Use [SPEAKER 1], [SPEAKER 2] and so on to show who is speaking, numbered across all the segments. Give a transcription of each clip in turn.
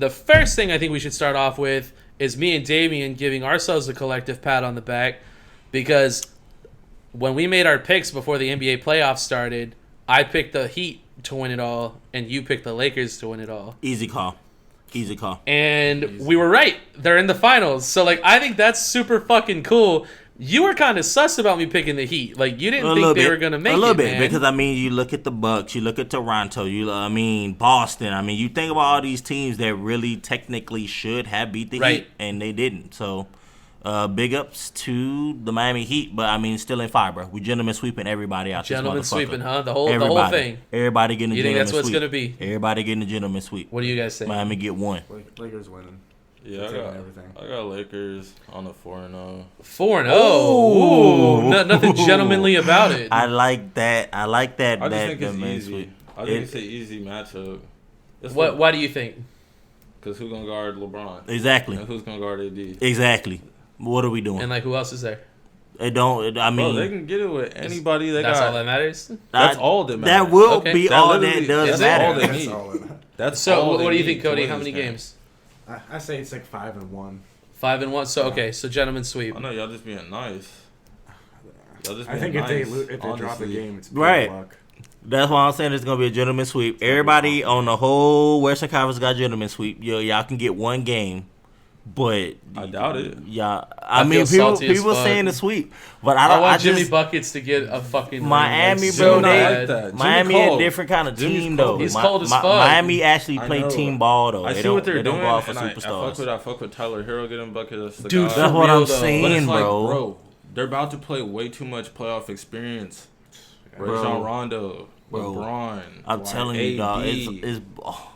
[SPEAKER 1] the first thing I think we should start off with is me and Damian giving ourselves a collective pat on the back, because when we made our picks before the NBA playoffs started, I picked the Heat to win it all, and you picked the Lakers to win it all.
[SPEAKER 2] Easy call.
[SPEAKER 1] And we were right. They're in the finals. So, like, I think that's super fucking cool. You were kind of sus about me picking the Heat. Like, you didn't think they were going to make it,
[SPEAKER 2] a little bit,
[SPEAKER 1] man.
[SPEAKER 2] because, I mean, you look at the Bucks, you look at Toronto, Boston. I mean, you think about all these teams that really technically should have beat the Heat, and they didn't. So, big ups to the Miami Heat, but, I mean, still in fire, bro. We gentlemen sweeping everybody out.
[SPEAKER 1] Gentlemen sweeping, huh? The whole thing.
[SPEAKER 2] Everybody getting a gentleman sweep.
[SPEAKER 1] You think that's what it's going to be?
[SPEAKER 2] Everybody getting a gentleman sweep.
[SPEAKER 1] What do you guys think?
[SPEAKER 2] Miami get one.
[SPEAKER 3] Lakers winning.
[SPEAKER 4] Yeah, I got Lakers on a 4-0.
[SPEAKER 1] 4-0. Ooh, nothing gentlemanly about it.
[SPEAKER 2] I like that.
[SPEAKER 4] I just think it's easy. I think it's an easy matchup.
[SPEAKER 1] Why do you think?
[SPEAKER 4] Because who's gonna guard LeBron?
[SPEAKER 2] Exactly.
[SPEAKER 4] And who's gonna guard AD?
[SPEAKER 2] Exactly. What are we doing?
[SPEAKER 1] And like, who else is there?
[SPEAKER 2] They don't. I mean,
[SPEAKER 4] bro, they can get it with anybody.
[SPEAKER 1] That's all that matters.
[SPEAKER 4] That's all that matters.
[SPEAKER 2] That will be all that does matter.
[SPEAKER 4] That's all they need. That's
[SPEAKER 1] so.
[SPEAKER 4] All
[SPEAKER 1] what do you think, Cody? How many games?
[SPEAKER 3] I say it's like 5-1.
[SPEAKER 1] 5-1. So okay. So gentlemen sweep.
[SPEAKER 4] I know y'all just being nice.
[SPEAKER 3] I think if they drop the game, it's
[SPEAKER 2] right.
[SPEAKER 3] Luck.
[SPEAKER 2] That's why I'm saying it's gonna be a gentleman sweep. Everybody on the whole Western Conference got gentleman sweep. Y'all can get one game, but
[SPEAKER 4] I doubt it.
[SPEAKER 2] Yeah, I mean people saying the sweep, but I
[SPEAKER 1] want Jimmy Buckets to get a fucking
[SPEAKER 2] Miami,
[SPEAKER 1] ring,
[SPEAKER 2] bro. Miami a different kind of team though.
[SPEAKER 1] He's cold as fuck.
[SPEAKER 2] Miami actually play team ball though.
[SPEAKER 4] I see what they're doing.
[SPEAKER 2] They don't go off for superstars.
[SPEAKER 4] I fuck with Tyler Hero getting buckets.
[SPEAKER 1] Dude,
[SPEAKER 2] that's what I'm saying, bro.
[SPEAKER 4] They're about to play way too much playoff experience. Rajon Rondo, LeBron.
[SPEAKER 2] I'm telling you, dog. It's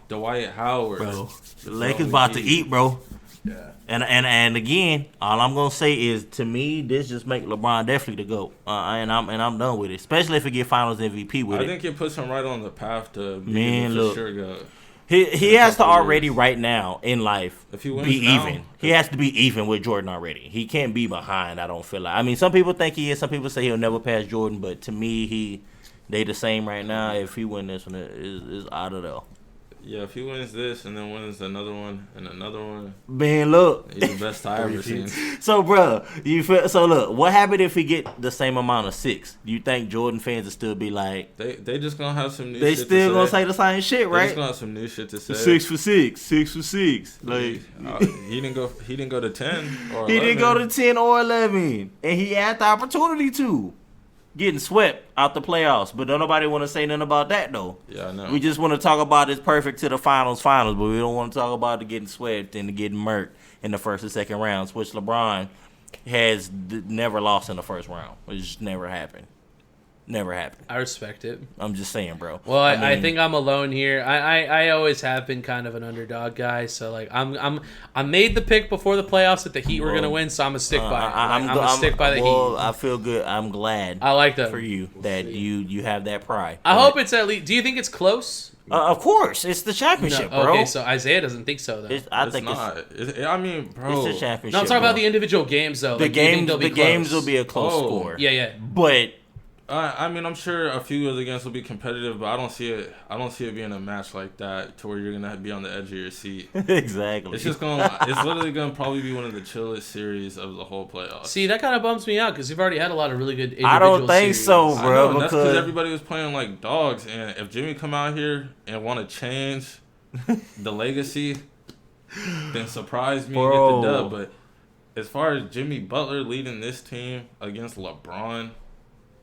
[SPEAKER 4] Dwight Howard,
[SPEAKER 2] bro. The Lakers about to eat, bro.
[SPEAKER 3] Yeah.
[SPEAKER 2] And again, all I'm gonna say is, to me, this just make LeBron definitely the GOAT. And I'm done with it. Especially if he get Finals MVP with it.
[SPEAKER 4] I think it puts him right on the path to be for sure GOAT.
[SPEAKER 2] He has to already right now in life
[SPEAKER 4] if he wins
[SPEAKER 2] be
[SPEAKER 4] now,
[SPEAKER 2] even. He has to be even with Jordan already. He can't be behind. I don't feel like. I mean, some people think he is. Some people say he'll never pass Jordan. But to me, they the same right now. If he win this one, is out of there.
[SPEAKER 4] Yeah, if he wins this and then wins another one and another one,
[SPEAKER 2] man, look,
[SPEAKER 4] he's the best I ever seen.
[SPEAKER 2] So, bro, look, what happened if he get the same amount of 6? Do you think Jordan fans will still be like
[SPEAKER 4] they just gonna have some new?
[SPEAKER 2] They
[SPEAKER 4] shit
[SPEAKER 2] still
[SPEAKER 4] to
[SPEAKER 2] gonna
[SPEAKER 4] say
[SPEAKER 2] the same shit, right?
[SPEAKER 4] They just gonna have some new shit to say.
[SPEAKER 2] 6 for 6, 6 for 6. Like
[SPEAKER 4] he didn't go to 10 or 11.
[SPEAKER 2] He didn't go to 10 or 11, and he had the opportunity to. Getting swept out the playoffs, but don't nobody want to say nothing about that though.
[SPEAKER 4] Yeah, I know.
[SPEAKER 2] We just want to talk about it's perfect to the finals, but we don't want to talk about the getting swept and the getting murked in the first and second rounds, which LeBron has never lost in the first round. It just never happened. Never happened.
[SPEAKER 1] I respect it.
[SPEAKER 2] I'm just saying, bro.
[SPEAKER 1] Well, I think I'm alone here. I always have been kind of an underdog guy, so like I made the pick before the playoffs that the Heat were gonna win, so I'm gonna stick by it. I'm gonna stick by the Heat.
[SPEAKER 2] Well, I feel good. I'm glad.
[SPEAKER 1] I like that
[SPEAKER 2] for you that you have that pride.
[SPEAKER 1] I hope it's at least. Do you think it's close?
[SPEAKER 2] Of course, it's the championship, bro.
[SPEAKER 1] Okay, so Isaiah doesn't think so, though.
[SPEAKER 4] I think not. I mean, bro,
[SPEAKER 2] it's the championship.
[SPEAKER 1] No, I'm talking about the individual games, though.
[SPEAKER 2] The games will be a close score.
[SPEAKER 1] Yeah.
[SPEAKER 2] But
[SPEAKER 4] I mean, I'm sure a few of the games will be competitive, but I don't see it being a match like that to where you're gonna be on the edge of your seat.
[SPEAKER 2] Exactly.
[SPEAKER 4] It's literally gonna probably be one of the chillest series of the whole playoffs.
[SPEAKER 1] See, that kind of bums me out because we've already had a lot of really good individual
[SPEAKER 2] I don't think
[SPEAKER 1] series.
[SPEAKER 2] so, bro.
[SPEAKER 4] That's because everybody was playing like dogs, and if Jimmy come out here and want to change the legacy, then surprise me and get the dub. But as far as Jimmy Butler leading this team against LeBron,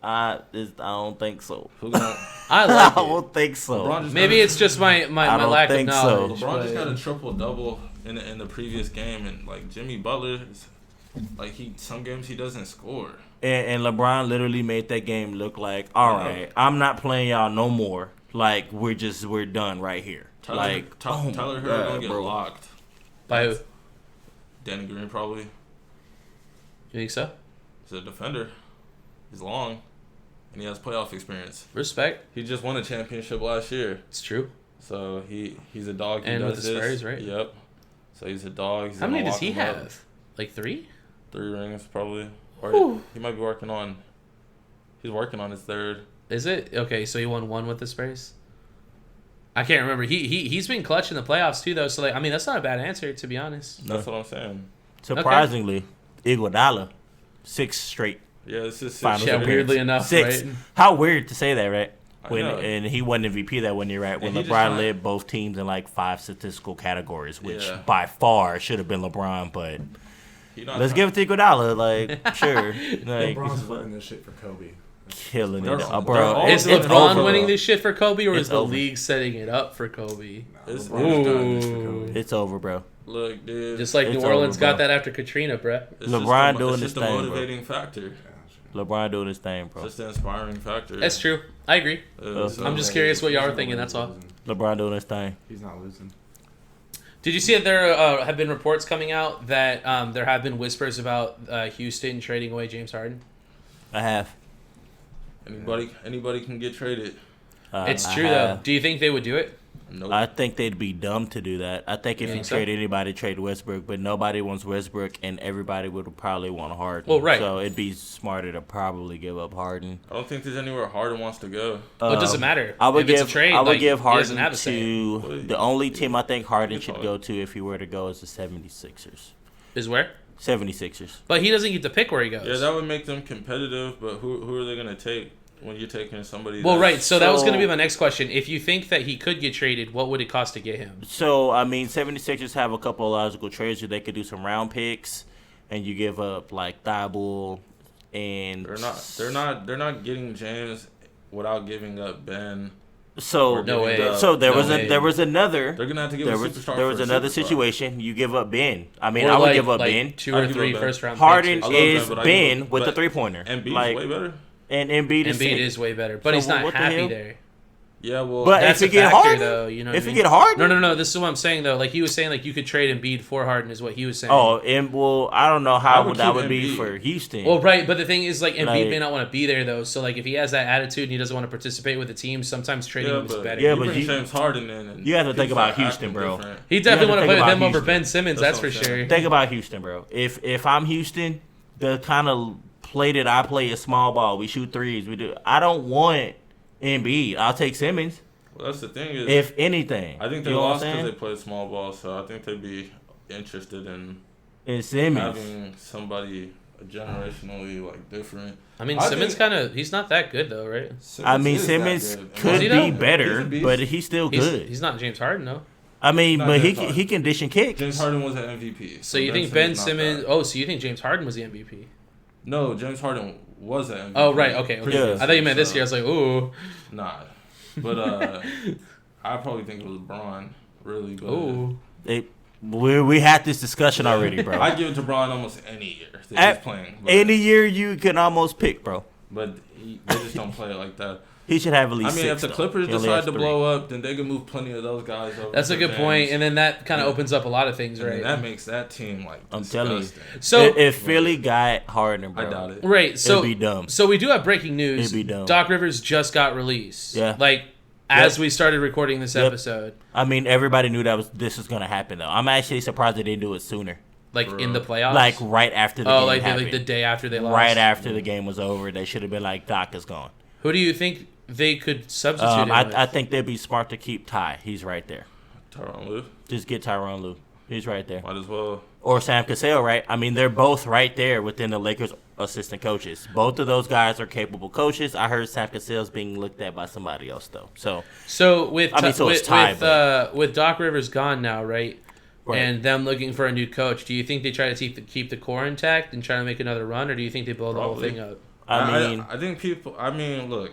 [SPEAKER 2] I don't think so.
[SPEAKER 1] I like it.
[SPEAKER 2] I don't think so.
[SPEAKER 1] Maybe it's just my lack of knowledge.
[SPEAKER 4] LeBron just got a triple-double in the previous game, and like Jimmy Butler, some games he doesn't score.
[SPEAKER 2] And LeBron literally made that game look like, all right, I'm not playing y'all no more. Like we're done right here.
[SPEAKER 4] Tyler Hero gonna get locked.
[SPEAKER 1] By who?
[SPEAKER 4] Danny Green probably.
[SPEAKER 1] You think so?
[SPEAKER 4] He's a defender. He's long. And he has playoff experience.
[SPEAKER 1] Respect.
[SPEAKER 4] He just won a championship last year.
[SPEAKER 1] It's true.
[SPEAKER 4] So he's a dog.
[SPEAKER 1] And with the Spurs, right?
[SPEAKER 4] Yep. So he's a dog.
[SPEAKER 1] How many does he have? Like 3?
[SPEAKER 4] 3 rings, probably. Or he might be working on. He's working on his 3rd.
[SPEAKER 1] Is it? Okay, so he won 1 with the Spurs? I can't remember. He's been clutch in the playoffs too, though. So like, I mean, that's not a bad answer, to be honest.
[SPEAKER 4] That's what I'm saying.
[SPEAKER 2] Surprisingly, Iguodala, 6 straight.
[SPEAKER 4] Yeah, this is
[SPEAKER 2] finals.
[SPEAKER 1] Yeah, weirdly enough,
[SPEAKER 2] 6.
[SPEAKER 1] right?
[SPEAKER 2] How weird to say that, right?
[SPEAKER 4] know.
[SPEAKER 2] And he won MVP that 1 year, right? When LeBron led both teams in like 5 statistical categories, which by far should have been LeBron, but let's give it to Iguodala. Like, sure. Like,
[SPEAKER 3] LeBron's winning this shit for Kobe.
[SPEAKER 2] Killing it,
[SPEAKER 1] bro. Is
[SPEAKER 2] it's
[SPEAKER 1] LeBron
[SPEAKER 2] over,
[SPEAKER 1] winning
[SPEAKER 2] bro.
[SPEAKER 1] this shit for Kobe, or is the
[SPEAKER 2] over.
[SPEAKER 1] league setting it up for Kobe?
[SPEAKER 4] It's
[SPEAKER 2] It's over, bro.
[SPEAKER 4] Look, dude.
[SPEAKER 1] Just like
[SPEAKER 2] It's
[SPEAKER 1] New Orleans
[SPEAKER 2] over,
[SPEAKER 1] got
[SPEAKER 2] bro.
[SPEAKER 1] that after Katrina, bro.
[SPEAKER 2] LeBron doing his
[SPEAKER 4] It's just a
[SPEAKER 2] thing, bro.
[SPEAKER 4] motivating factor.
[SPEAKER 2] LeBron doing his thing, bro.
[SPEAKER 4] Just an inspiring factor.
[SPEAKER 1] That's true. I agree.
[SPEAKER 4] So-
[SPEAKER 1] I'm just curious what y'all are thinking. That's all.
[SPEAKER 2] LeBron doing his thing.
[SPEAKER 3] He's not losing.
[SPEAKER 1] Did you see that there have been reports coming out that there have been whispers about Houston trading away James Harden?
[SPEAKER 2] I have.
[SPEAKER 4] Anybody can get traded.
[SPEAKER 1] It's true, though. Do you think they would do it?
[SPEAKER 4] Nope.
[SPEAKER 2] I think they'd be dumb to do that. I think if you trade anybody, trade Westbrook, but nobody wants Westbrook, and everybody would probably want Harden.
[SPEAKER 1] Well, right.
[SPEAKER 2] So it'd be smarter to probably give up Harden.
[SPEAKER 4] I don't think there's anywhere Harden wants to go.
[SPEAKER 1] Well, it doesn't matter.
[SPEAKER 2] I would
[SPEAKER 1] if
[SPEAKER 2] give.
[SPEAKER 1] it's a trade,
[SPEAKER 2] I would
[SPEAKER 1] like,
[SPEAKER 2] give
[SPEAKER 1] he doesn't
[SPEAKER 2] Harden
[SPEAKER 1] have a say.
[SPEAKER 2] to the only team I think Harden should go to if he were to go is the 76ers.
[SPEAKER 1] Is where?
[SPEAKER 2] 76ers.
[SPEAKER 1] But he doesn't get to pick where he goes.
[SPEAKER 4] Yeah, that would make them competitive, but who are they going to take when you're taking somebody?
[SPEAKER 1] Well, right. So that was going to be my next question. If you think that he could get traded, what would it cost to get him?
[SPEAKER 2] So, I mean, 76ers have a couple of logical trades where they could do some round picks, and you give up, like, Thibault and...
[SPEAKER 4] They're not getting James without giving up Ben.
[SPEAKER 2] So
[SPEAKER 1] No way.
[SPEAKER 2] So there
[SPEAKER 1] No
[SPEAKER 2] was another.
[SPEAKER 4] They're gonna have to give a superstar.
[SPEAKER 2] There was
[SPEAKER 4] for a
[SPEAKER 2] another
[SPEAKER 4] superstar.
[SPEAKER 2] situation. You give up Ben. I mean,
[SPEAKER 1] Or
[SPEAKER 2] I would
[SPEAKER 1] like-
[SPEAKER 2] give up
[SPEAKER 1] like
[SPEAKER 2] Ben.
[SPEAKER 1] 2 or
[SPEAKER 4] I'd give
[SPEAKER 1] 3
[SPEAKER 4] up Ben.
[SPEAKER 1] first round
[SPEAKER 2] Harden
[SPEAKER 1] picks.
[SPEAKER 4] I love
[SPEAKER 2] is
[SPEAKER 4] Ben, but I
[SPEAKER 2] Ben
[SPEAKER 4] give-
[SPEAKER 2] with the
[SPEAKER 4] but
[SPEAKER 2] 3-pointer.
[SPEAKER 4] Embiid's
[SPEAKER 2] Like,
[SPEAKER 4] way better.
[SPEAKER 2] and Embiid is
[SPEAKER 1] Embiid
[SPEAKER 2] sick.
[SPEAKER 1] is way better, but
[SPEAKER 2] So
[SPEAKER 1] he's not
[SPEAKER 2] what the
[SPEAKER 1] happy
[SPEAKER 2] hell?
[SPEAKER 1] there.
[SPEAKER 4] Yeah, well,
[SPEAKER 2] But
[SPEAKER 1] That's
[SPEAKER 2] if you
[SPEAKER 1] a
[SPEAKER 2] get
[SPEAKER 1] factor,
[SPEAKER 2] Harden,
[SPEAKER 1] though. You know what
[SPEAKER 2] if
[SPEAKER 1] I
[SPEAKER 2] you
[SPEAKER 1] mean?
[SPEAKER 2] get Harden,
[SPEAKER 1] No. This is what I'm saying, though. Like, he was saying, like, you could trade Embiid for Harden is what he was saying.
[SPEAKER 2] oh, and well, I don't know
[SPEAKER 4] I
[SPEAKER 2] how
[SPEAKER 4] would
[SPEAKER 2] that
[SPEAKER 4] keep
[SPEAKER 2] would be
[SPEAKER 4] Embiid.
[SPEAKER 2] for Houston.
[SPEAKER 1] Well, right, but the thing is, like, Embiid
[SPEAKER 2] Like-
[SPEAKER 1] may not want to be there, though. So, like, if he has that attitude and he doesn't want to participate with the team, sometimes trading him is better.
[SPEAKER 2] Yeah,
[SPEAKER 4] you
[SPEAKER 2] but
[SPEAKER 4] bring
[SPEAKER 2] you-
[SPEAKER 4] James Harden in. And
[SPEAKER 2] you have to think
[SPEAKER 4] he's
[SPEAKER 2] about
[SPEAKER 4] not
[SPEAKER 2] Houston,
[SPEAKER 4] acting
[SPEAKER 2] bro.
[SPEAKER 4] different.
[SPEAKER 1] He definitely
[SPEAKER 2] You
[SPEAKER 1] want
[SPEAKER 2] have
[SPEAKER 1] to
[SPEAKER 2] to
[SPEAKER 1] play with
[SPEAKER 2] think
[SPEAKER 1] them
[SPEAKER 2] about
[SPEAKER 1] over Ben Simmons, that's
[SPEAKER 4] That's
[SPEAKER 1] for
[SPEAKER 4] what I'm
[SPEAKER 1] sure.
[SPEAKER 2] Think about Houston, bro. If I'm Houston, the kind of play that I play is small ball. We shoot threes. We do. I don't want Embiid. I'll take Simmons.
[SPEAKER 4] Well, that's the thing is,
[SPEAKER 2] If anything,
[SPEAKER 4] I think they
[SPEAKER 2] you know what I'm
[SPEAKER 4] lost because
[SPEAKER 2] saying?
[SPEAKER 4] they played small ball, so I think they'd be interested in
[SPEAKER 2] And Simmons.
[SPEAKER 4] having somebody generationally like different.
[SPEAKER 1] I mean,
[SPEAKER 4] I
[SPEAKER 1] Simmons
[SPEAKER 4] think-
[SPEAKER 1] he's not that good, though, right?
[SPEAKER 2] I mean,
[SPEAKER 4] is that
[SPEAKER 2] Simmons
[SPEAKER 4] good.
[SPEAKER 2] could
[SPEAKER 1] he
[SPEAKER 2] be
[SPEAKER 1] though?
[SPEAKER 2] better,
[SPEAKER 4] He's a beast.
[SPEAKER 2] but he's still good.
[SPEAKER 1] He's not James Harden, though.
[SPEAKER 2] I mean,
[SPEAKER 4] Not
[SPEAKER 2] but
[SPEAKER 4] James Harden.
[SPEAKER 2] he can dish and kick.
[SPEAKER 4] James Harden was an MVP.
[SPEAKER 1] So you think Ben
[SPEAKER 4] not
[SPEAKER 1] Simmons...
[SPEAKER 4] that.
[SPEAKER 1] Oh, so you think James Harden was the MVP?
[SPEAKER 4] No, James Harden was an MVP.
[SPEAKER 1] Oh, right, okay.
[SPEAKER 2] Yeah.
[SPEAKER 1] I thought you meant this year. I was like, ooh.
[SPEAKER 4] Nah, but I probably think it was LeBron. Really, but
[SPEAKER 1] Ooh.
[SPEAKER 2] We had this discussion already, bro.
[SPEAKER 4] I give it to LeBron almost any year that
[SPEAKER 2] At
[SPEAKER 4] he's playing. But,
[SPEAKER 2] Any year you can almost pick, bro.
[SPEAKER 4] but they just don't play it like that.
[SPEAKER 2] He should have at
[SPEAKER 4] I
[SPEAKER 2] least
[SPEAKER 4] mean,
[SPEAKER 2] six,
[SPEAKER 4] if the
[SPEAKER 2] though.
[SPEAKER 4] Clippers
[SPEAKER 2] He only
[SPEAKER 4] decide
[SPEAKER 2] has
[SPEAKER 4] to
[SPEAKER 2] 3.
[SPEAKER 4] blow up, then they can move plenty of those guys over.
[SPEAKER 1] That's a
[SPEAKER 4] to
[SPEAKER 1] good
[SPEAKER 4] James.
[SPEAKER 1] point, and then that kind of
[SPEAKER 4] Yeah.
[SPEAKER 1] opens up a lot of things,
[SPEAKER 4] And then
[SPEAKER 1] right?
[SPEAKER 4] that makes that team like
[SPEAKER 2] I'm telling you.
[SPEAKER 4] disgusting.
[SPEAKER 1] So
[SPEAKER 2] If Philly got Harden, bro,
[SPEAKER 4] I doubt it.
[SPEAKER 1] right, so
[SPEAKER 2] it'd be dumb.
[SPEAKER 1] So we do have breaking news.
[SPEAKER 2] It'd be dumb.
[SPEAKER 1] Doc Rivers just got released.
[SPEAKER 2] Yeah.
[SPEAKER 1] Like as we started recording this
[SPEAKER 2] Yep.
[SPEAKER 1] episode,
[SPEAKER 2] I mean, everybody knew this was gonna happen, though. I'm actually surprised they didn't do it sooner.
[SPEAKER 1] like in the playoffs.
[SPEAKER 2] Like right after the game
[SPEAKER 1] like
[SPEAKER 2] happened.
[SPEAKER 1] the day after they lost.
[SPEAKER 2] Right after the game was over, they should have been like, Doc is gone.
[SPEAKER 1] Who do you think they could substitute him with?
[SPEAKER 2] I think they'd be smart to keep Ty. He's right there.
[SPEAKER 4] Tyronn Lue
[SPEAKER 2] Just get Tyronn Lue. He's right there.
[SPEAKER 4] might as well.
[SPEAKER 2] Or Sam Cassell, right? I mean, they're both right there within the Lakers assistant coaches. Both of those guys are capable coaches. I heard Sam Cassell's being looked at by somebody else, though.
[SPEAKER 1] So with
[SPEAKER 2] it's Ty,
[SPEAKER 1] with Doc Rivers gone now, right?
[SPEAKER 2] Right.
[SPEAKER 1] And them looking for a new coach, do you think they try to keep the core intact and try to make another run, or do you think they blow the whole
[SPEAKER 4] Probably.
[SPEAKER 1] thing up?
[SPEAKER 4] I think people. I mean, look,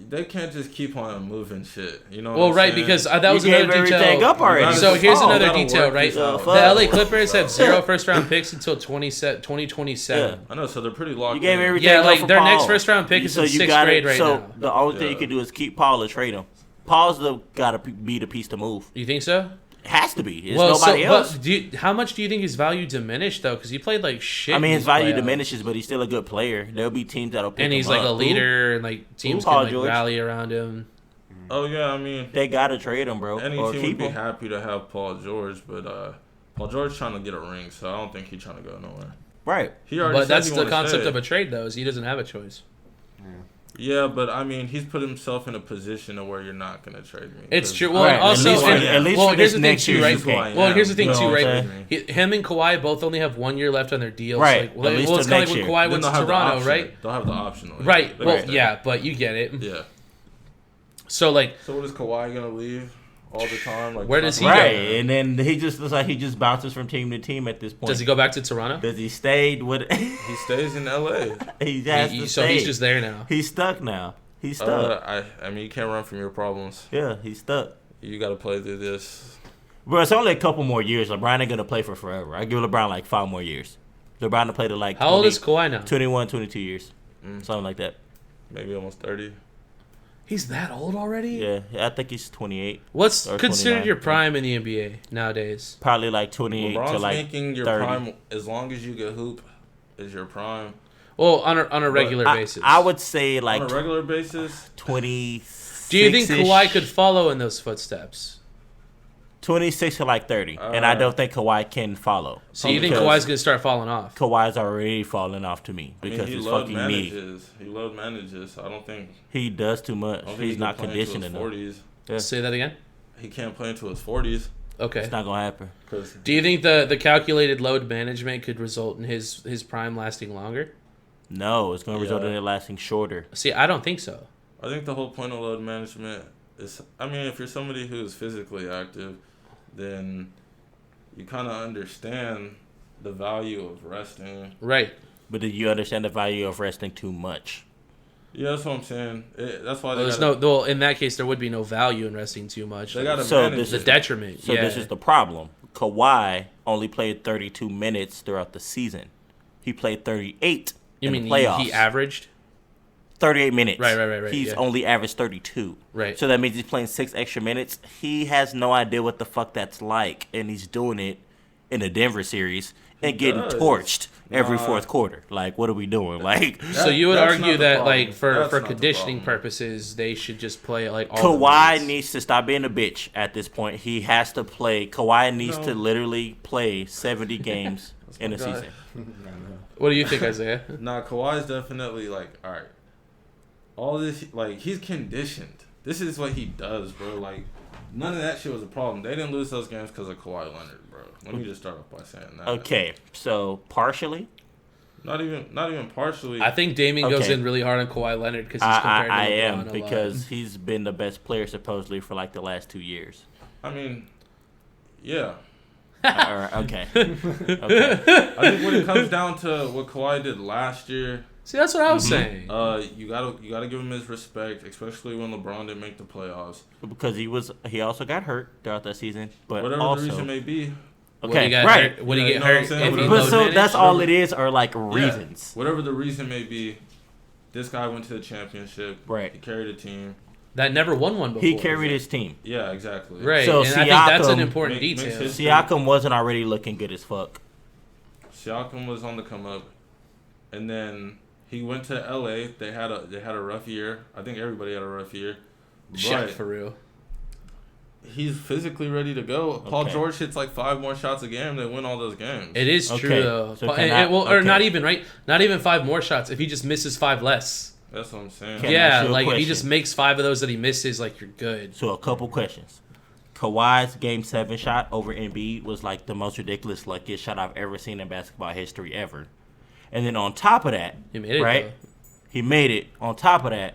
[SPEAKER 4] they can't just keep on moving shit. You know.
[SPEAKER 1] Well,
[SPEAKER 4] what I'm
[SPEAKER 1] right,
[SPEAKER 4] saying?
[SPEAKER 1] because that was
[SPEAKER 2] You gave
[SPEAKER 1] another
[SPEAKER 2] everything
[SPEAKER 1] detail.
[SPEAKER 2] up already.
[SPEAKER 1] So here's
[SPEAKER 2] Oh,
[SPEAKER 1] another
[SPEAKER 4] gotta
[SPEAKER 1] detail,
[SPEAKER 4] work
[SPEAKER 1] right?
[SPEAKER 4] this out.
[SPEAKER 1] The LA Clippers have 0 first-round picks until 2027.
[SPEAKER 2] Yeah.
[SPEAKER 4] I know, so they're pretty locked.
[SPEAKER 2] You gave
[SPEAKER 4] in.
[SPEAKER 2] everything
[SPEAKER 1] Yeah,
[SPEAKER 2] up
[SPEAKER 1] like
[SPEAKER 2] for
[SPEAKER 1] their
[SPEAKER 2] Paul.
[SPEAKER 1] next first-round pick is in sixth grade right
[SPEAKER 2] so
[SPEAKER 1] now.
[SPEAKER 2] the only thing you
[SPEAKER 4] Yeah.
[SPEAKER 2] can do is keep Paul or trade him. Paul's got to be the piece to move.
[SPEAKER 1] You think so?
[SPEAKER 2] It has to be. It's nobody else.
[SPEAKER 1] But how much do you think his value diminished though? Because he played like shit.
[SPEAKER 2] I mean,
[SPEAKER 1] in
[SPEAKER 2] his value
[SPEAKER 1] playoffs.
[SPEAKER 2] diminishes, but he's still a good player. There'll be teams that'll pick
[SPEAKER 1] and he's
[SPEAKER 2] him
[SPEAKER 1] like
[SPEAKER 2] up.
[SPEAKER 1] a leader, and like teams
[SPEAKER 2] Paul
[SPEAKER 1] can like
[SPEAKER 2] George?
[SPEAKER 1] rally around him.
[SPEAKER 4] Oh yeah, I mean,
[SPEAKER 2] They got to trade him, bro.
[SPEAKER 4] any
[SPEAKER 2] or
[SPEAKER 4] team would
[SPEAKER 2] keep
[SPEAKER 4] be
[SPEAKER 2] him.
[SPEAKER 4] happy to have Paul George, but Paul George trying to get a ring, so I don't think he's trying to go nowhere.
[SPEAKER 2] Right.
[SPEAKER 4] He already
[SPEAKER 1] But
[SPEAKER 4] said
[SPEAKER 1] that's
[SPEAKER 4] he
[SPEAKER 1] the
[SPEAKER 4] wanna
[SPEAKER 1] concept
[SPEAKER 4] stay.
[SPEAKER 1] of a trade, though, is he doesn't have a choice.
[SPEAKER 4] Yeah, but I mean, he's put himself in a position of where you're not going to trade me.
[SPEAKER 1] It's true. Well, right. Also,
[SPEAKER 2] at least
[SPEAKER 1] well,
[SPEAKER 2] for
[SPEAKER 1] here's
[SPEAKER 2] this
[SPEAKER 1] the thing
[SPEAKER 2] next
[SPEAKER 1] too,
[SPEAKER 2] year,
[SPEAKER 1] right? Well, here's the thing too, right? Him and Kawhi both only have 1 year left on their deals.
[SPEAKER 2] Right.
[SPEAKER 1] Like, well, it's kind of like when Kawhi went to Toronto, right?
[SPEAKER 4] They'll have the option.
[SPEAKER 1] Right. Well, yeah, but you get it.
[SPEAKER 4] Yeah.
[SPEAKER 1] So
[SPEAKER 4] what is Kawhi going to leave? All the time, like
[SPEAKER 1] where does he go?
[SPEAKER 2] And then he just looks like he just bounces from team to team at this point.
[SPEAKER 1] Does he go back to Toronto?
[SPEAKER 2] Does he stay with?
[SPEAKER 4] He stays in LA.
[SPEAKER 2] He has to
[SPEAKER 1] so
[SPEAKER 2] stay.
[SPEAKER 1] He's just there now.
[SPEAKER 2] He's stuck now. He's stuck.
[SPEAKER 4] I mean, you can't run from your problems.
[SPEAKER 2] Yeah, he's stuck.
[SPEAKER 4] You got to play through this.
[SPEAKER 2] Bro, it's only a couple more years. LeBron ain't gonna play for forever. I give LeBron like 5 more years. LeBron to play to like.
[SPEAKER 1] How old is Kawhi now?
[SPEAKER 2] 21, 22 years, something like that.
[SPEAKER 4] Maybe almost 30.
[SPEAKER 1] He's that old already?
[SPEAKER 2] Yeah, I think he's 28.
[SPEAKER 1] What's considered your prime in the NBA nowadays?
[SPEAKER 2] Probably like 28
[SPEAKER 4] LeBron's
[SPEAKER 2] to like
[SPEAKER 4] making your
[SPEAKER 2] 30.
[SPEAKER 4] prime as long as you get hoop is your prime.
[SPEAKER 1] Well, on a regular basis.
[SPEAKER 2] I would say like
[SPEAKER 4] on a regular basis,
[SPEAKER 2] 26.
[SPEAKER 1] Do you think Kawhi could follow in those footsteps?
[SPEAKER 2] 26 to like 30, and I don't think Kawhi can follow.
[SPEAKER 1] So you think Kawhi's gonna start falling off?
[SPEAKER 2] Kawhi's already falling off to me because he's fucking me.
[SPEAKER 4] He load manages. I don't think
[SPEAKER 2] he does too much. He's not conditioned enough.
[SPEAKER 1] Yeah. Say that again.
[SPEAKER 4] He can't play into his 40s.
[SPEAKER 1] Okay,
[SPEAKER 2] it's not gonna happen.
[SPEAKER 1] Do you think the calculated load management could result in his prime lasting longer?
[SPEAKER 2] No, it's gonna result in it lasting shorter.
[SPEAKER 1] See, I don't think so.
[SPEAKER 4] I think the whole point of load management is, I mean, if you're somebody who is physically active, then you kind of understand the value of resting.
[SPEAKER 1] Right.
[SPEAKER 2] But do you understand the value of resting too much?
[SPEAKER 4] Yeah, that's what I'm saying. That's why
[SPEAKER 1] in that case, there would be no value in resting too much.
[SPEAKER 4] They got to manage
[SPEAKER 1] the detriment.
[SPEAKER 2] So this is the problem. Kawhi only played 32 minutes throughout the season. He played 38 in the playoffs.
[SPEAKER 1] He averaged?
[SPEAKER 2] 38 minutes.
[SPEAKER 1] Right.
[SPEAKER 2] He's only averaged 32.
[SPEAKER 1] Right.
[SPEAKER 2] So that means he's playing 6 extra minutes. He has no idea what the fuck that's like, and he's doing it in the Denver series and getting torched every fourth quarter. Like, what are we doing? Like,
[SPEAKER 1] so you would argue that, like, for conditioning purposes, they should just play like all.
[SPEAKER 2] Kawhi needs to stop being a bitch at this point. He has to play. Kawhi needs to literally play 70 games in a season.
[SPEAKER 1] What do you think, Isaiah?
[SPEAKER 4] Nah, Kawhi's definitely like, all right. All this, like, he's conditioned. This is what he does, bro. Like, none of that shit was a problem. They didn't lose those games because of Kawhi Leonard, bro. Let me just start off by saying that.
[SPEAKER 2] Okay, so partially?
[SPEAKER 4] Not even partially.
[SPEAKER 1] I think Damian goes in really hard on Kawhi Leonard because he's compared to LeBron.
[SPEAKER 2] I am, because he's been the best player supposedly for like the last 2 years.
[SPEAKER 4] I mean, yeah.
[SPEAKER 2] All right, okay.
[SPEAKER 4] I think when it comes down to what Kawhi did last year.
[SPEAKER 1] See, that's what I was saying.
[SPEAKER 4] You gotta give him his respect, especially when LeBron didn't make the playoffs.
[SPEAKER 2] Because he also got hurt throughout that season. But
[SPEAKER 4] whatever
[SPEAKER 2] also,
[SPEAKER 4] the reason may be.
[SPEAKER 2] Okay,
[SPEAKER 1] Would he get hurt?
[SPEAKER 2] But so that's all it is, are like reasons.
[SPEAKER 4] Yeah, whatever the reason may be, this guy went to the championship.
[SPEAKER 2] Right.
[SPEAKER 4] He carried a team.
[SPEAKER 1] That never won one before.
[SPEAKER 2] He carried his team.
[SPEAKER 4] Yeah, exactly.
[SPEAKER 1] Right.
[SPEAKER 2] So
[SPEAKER 1] and
[SPEAKER 2] Siakam,
[SPEAKER 1] I think that's an important detail.
[SPEAKER 2] Siakam wasn't already looking good as fuck.
[SPEAKER 4] Siakam was on the come up, and then he went to LA. They had a rough year. I think everybody had a rough year.
[SPEAKER 1] Shaq, for real.
[SPEAKER 4] He's physically ready to go. Okay. Paul George hits like 5 more shots a game. They win all those games.
[SPEAKER 1] It is true though. So or not even, right? Not even 5 more shots. If he just misses 5 less.
[SPEAKER 4] That's what I'm saying.
[SPEAKER 1] Like if he just makes 5 of those that he misses, like you're good.
[SPEAKER 2] So a couple questions. Kawhi's Game 7 shot over Embiid was like the most ridiculous, luckiest shot I've ever seen in basketball history ever. And then on top of that,
[SPEAKER 1] he made it,
[SPEAKER 2] right?
[SPEAKER 1] Though.
[SPEAKER 2] He made it. On top of that,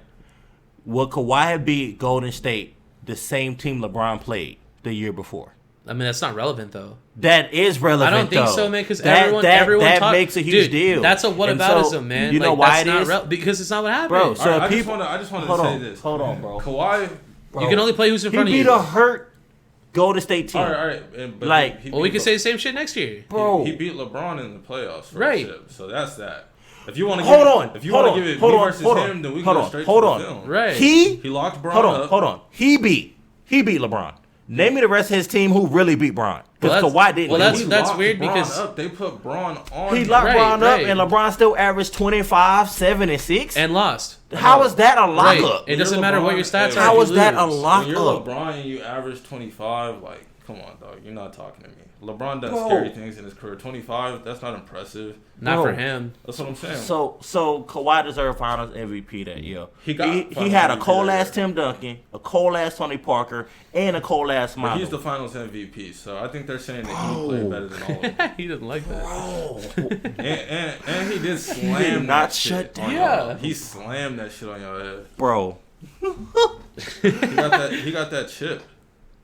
[SPEAKER 2] would Kawhi have beat Golden State, the same team LeBron played the year before?
[SPEAKER 1] I mean, that's not relevant though.
[SPEAKER 2] That is relevant.
[SPEAKER 1] I don't think so, man. Because everyone
[SPEAKER 2] makes a huge deal.
[SPEAKER 1] That's a whataboutism, man.
[SPEAKER 2] You know why it is?
[SPEAKER 1] Because it's not what happened,
[SPEAKER 2] bro. So
[SPEAKER 4] I just want to say this.
[SPEAKER 2] Hold on, bro.
[SPEAKER 4] Kawhi,
[SPEAKER 1] you can only play who's in front of you.
[SPEAKER 2] He beat a hurt Golden State team.
[SPEAKER 4] All right.
[SPEAKER 1] We could say the same shit next year,
[SPEAKER 4] bro. He beat LeBron in the playoffs,
[SPEAKER 1] right?
[SPEAKER 4] So that's that. If you want to
[SPEAKER 2] give
[SPEAKER 4] it me versus him, then we can go straight to the film.
[SPEAKER 1] Right.
[SPEAKER 2] He
[SPEAKER 4] locked Bron up.
[SPEAKER 2] Hold on. He beat LeBron. Name me the rest of his team who really beat Bron. Because Kawhi didn't.
[SPEAKER 1] Well, that's weird because
[SPEAKER 4] they put Bron on.
[SPEAKER 2] He locked Bron up, and LeBron still averaged 25, 7, and 6
[SPEAKER 1] and lost.
[SPEAKER 2] How is that a lockup?
[SPEAKER 1] It doesn't matter what your stats are.
[SPEAKER 2] How is that a lockup?
[SPEAKER 4] When you're LeBron and you average 25, like. Come on, dog. You're not talking to me. LeBron does scary things in his career. 25, that's not impressive.
[SPEAKER 1] Not for him.
[SPEAKER 4] That's what I'm saying.
[SPEAKER 2] So Kawhi deserved Finals MVP that year.
[SPEAKER 4] He
[SPEAKER 2] had a cold ass Tim Duncan, a cold ass Tony Parker, and a cold ass Manu.
[SPEAKER 4] But he's the Finals MVP, so I think they're saying that he played better than all of them.
[SPEAKER 1] He didn't like that.
[SPEAKER 4] and he did slam.
[SPEAKER 2] He did not shut down.
[SPEAKER 1] Yeah.
[SPEAKER 4] He slammed that shit on your head,
[SPEAKER 2] bro.
[SPEAKER 4] He got that chip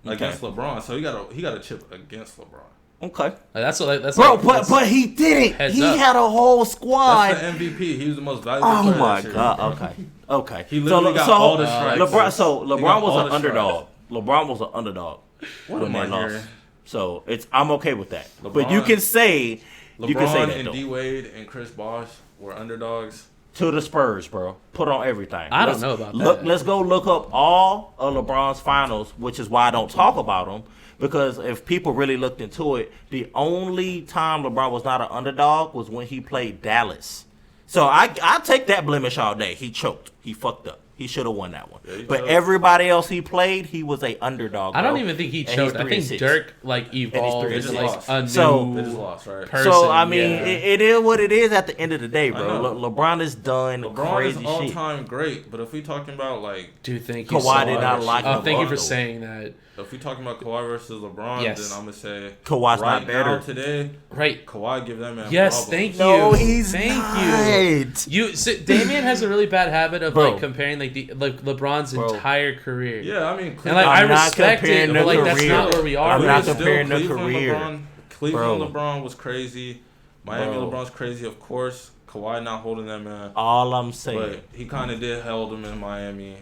[SPEAKER 4] against LeBron, so he got a chip against LeBron.
[SPEAKER 2] Okay.
[SPEAKER 1] That's
[SPEAKER 2] bro, but he didn't. He had a whole squad.
[SPEAKER 4] That's the MVP. He was the most valuable player.
[SPEAKER 2] Oh my god. Okay.
[SPEAKER 4] He literally got all the strikes.
[SPEAKER 2] LeBron was an underdog. LeBron was an underdog.
[SPEAKER 4] What am I hearing?
[SPEAKER 2] So I'm okay with that. But you can say
[SPEAKER 4] LeBron
[SPEAKER 2] that,
[SPEAKER 4] and D Wade and Chris Bosh were underdogs.
[SPEAKER 2] To the Spurs, bro. Put on everything.
[SPEAKER 1] I don't know about that.
[SPEAKER 2] Let's go look up all of LeBron's finals, which is why I don't talk about them. Because if people really looked into it, the only time LeBron was not an underdog was when he played Dallas. So I take that blemish all day. He choked. He fucked up. He should have won that one. Yeah, but everybody else he played, he was a underdog.
[SPEAKER 1] I don't even think he choked. I think Dirk evolved into a new
[SPEAKER 4] person.
[SPEAKER 2] So I mean, it is what it is at the end of the day, bro. LeBron is done crazy shit.
[SPEAKER 4] LeBron is all-time great, but if we talking about
[SPEAKER 1] do you think you
[SPEAKER 2] Kawhi did not like him?
[SPEAKER 1] Thank you for saying that.
[SPEAKER 4] If we talking about Kawhi versus LeBron, then I'm gonna say
[SPEAKER 2] Kawhi's not better
[SPEAKER 4] now today.
[SPEAKER 1] Right,
[SPEAKER 4] Kawhi give that man.
[SPEAKER 1] Yes,
[SPEAKER 4] problems.
[SPEAKER 1] thank you.
[SPEAKER 2] No, he's
[SPEAKER 1] not. Damian has a really bad habit of comparing LeBron's entire career.
[SPEAKER 4] Yeah, I mean,
[SPEAKER 1] and I respect it, but that's not where we are.
[SPEAKER 2] I'm not comparing the career.
[SPEAKER 4] Cleveland LeBron was crazy. Miami LeBron's crazy, of course. Kawhi not holding that man.
[SPEAKER 2] All I'm saying,
[SPEAKER 4] but he kind of did hold him in Miami.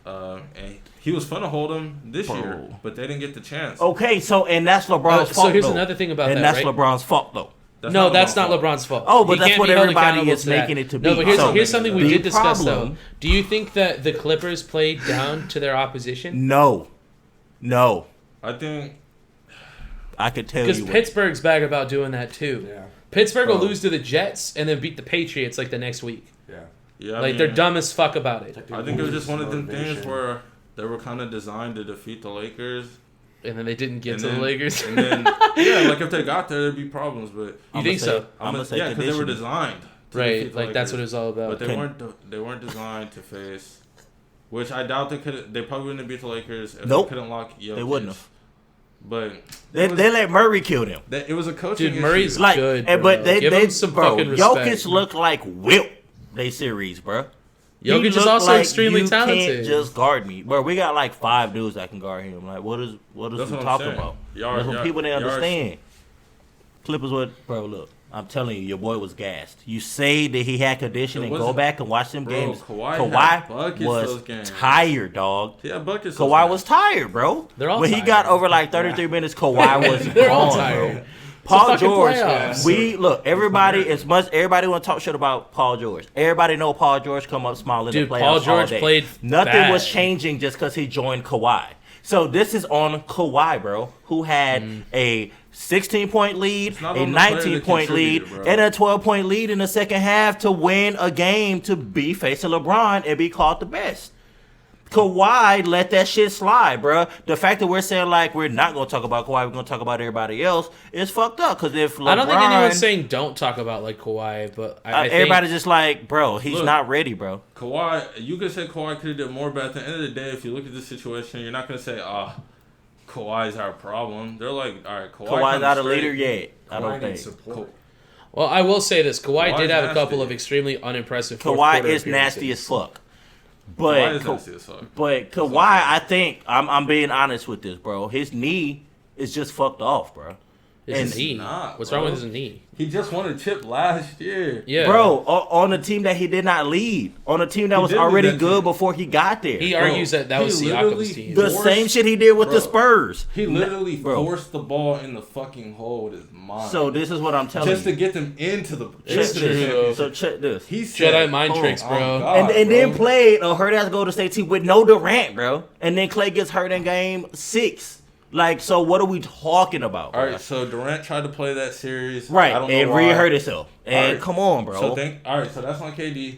[SPEAKER 4] And he was fun to hold him this year, but they didn't get the chance.
[SPEAKER 2] Okay, and that's LeBron's fault.
[SPEAKER 1] So here's another thing about
[SPEAKER 2] and
[SPEAKER 1] that,
[SPEAKER 2] that's LeBron's fault, though.
[SPEAKER 1] That's not LeBron's fault.
[SPEAKER 2] Oh, but that's what everybody is making it to be.
[SPEAKER 1] No, but here's something we did discuss, though. Do you think that the Clippers played down to their opposition?
[SPEAKER 2] No.
[SPEAKER 4] I think
[SPEAKER 2] I could tell you.
[SPEAKER 1] Because Pittsburgh's bad about doing that, too.
[SPEAKER 3] Yeah.
[SPEAKER 1] Pittsburgh will lose to the Jets and then beat the Patriots the next week.
[SPEAKER 4] Yeah.
[SPEAKER 1] They're dumb as fuck about it.
[SPEAKER 4] I think it was just one of them things where they were kind of designed to defeat the Lakers.
[SPEAKER 1] And then they didn't get to the Lakers.
[SPEAKER 4] And then, if they got there, there'd be problems. But
[SPEAKER 1] you think so?
[SPEAKER 4] Because they were designed.
[SPEAKER 1] Right, that's what it was all about.
[SPEAKER 4] But they weren't designed to face. Which I doubt they could. They probably wouldn't have beat the Lakers if they couldn't lock Jokic.
[SPEAKER 2] They wouldn't have.
[SPEAKER 4] But
[SPEAKER 2] they let Murray kill them.
[SPEAKER 4] It was a coaching issue.
[SPEAKER 1] Murray's good, bro.
[SPEAKER 2] But they
[SPEAKER 1] him some fucking respect.
[SPEAKER 2] Jokic looked like Wilt. They series, bro.
[SPEAKER 1] Jokic is also extremely talented.
[SPEAKER 2] You can't just guard me, bro. We got 5 dudes that can guard him. What is we talking about? That's what people didn't understand. Clippers bro. Look, I'm telling you, your boy was gassed. You say that he had condition and go back and watch them games.
[SPEAKER 4] Kawhi
[SPEAKER 2] was tired, dog.
[SPEAKER 4] Yeah, buckets.
[SPEAKER 2] Kawhi was tired, bro.
[SPEAKER 1] They're all
[SPEAKER 2] when
[SPEAKER 1] tired.
[SPEAKER 2] He got over 33 minutes, Kawhi was
[SPEAKER 1] They're all
[SPEAKER 2] gone,
[SPEAKER 1] tired.
[SPEAKER 2] bro. Paul George, everybody want to talk shit about Paul George. Everybody know Paul George come up small in the playoffs.
[SPEAKER 1] Paul George played
[SPEAKER 2] Nothing
[SPEAKER 1] bad.
[SPEAKER 2] was changing just because he joined Kawhi. So this is on Kawhi, bro, who had a 16-point lead, a 19-point lead, and a 12-point lead in the second half to win a game to be facing LeBron and be called the best. Kawhi let that shit slide, bro. The fact that we're saying we're not gonna talk about Kawhi, we're gonna talk about everybody else is fucked up. Because if LeBron,
[SPEAKER 1] I don't think anyone's saying don't talk about Kawhi, but I
[SPEAKER 2] everybody's just bro, he's not ready, bro.
[SPEAKER 4] Kawhi, you could say Kawhi could have did more, but at the end of the day, if you look at the situation, you're not gonna say, Kawhi's our problem. They're like, all right,
[SPEAKER 2] Kawhi's not a leader yet. I don't think.
[SPEAKER 1] Well, I will say this: Kawhi did have a couple of extremely unimpressive.
[SPEAKER 2] Kawhi is nasty as fuck. But Kawhi, I think I'm being honest with this, bro. His knee is just fucked off, bro.
[SPEAKER 1] His knee. What's wrong with his knee?
[SPEAKER 4] He just won a chip last year.
[SPEAKER 1] Yeah,
[SPEAKER 2] bro. On a team that he did not lead, on a team that was already good before he got there.
[SPEAKER 1] He argues that was Siakam's team.
[SPEAKER 2] The same shit he did with the Spurs.
[SPEAKER 4] He literally forced the ball in the fucking hole with his mind.
[SPEAKER 2] So this is what I'm telling you.
[SPEAKER 4] Just to get them into the.
[SPEAKER 2] So check this.
[SPEAKER 4] He said,
[SPEAKER 1] Jedi mind tricks, bro.
[SPEAKER 2] God, and then played a hurt ass Golden State team with no Durant, bro. And then Klay gets hurt in game 6. So what are we talking about?
[SPEAKER 4] All right, so Durant tried to play that series.
[SPEAKER 2] Right, and re-hurt himself. And come on, bro.
[SPEAKER 4] So that's on KD.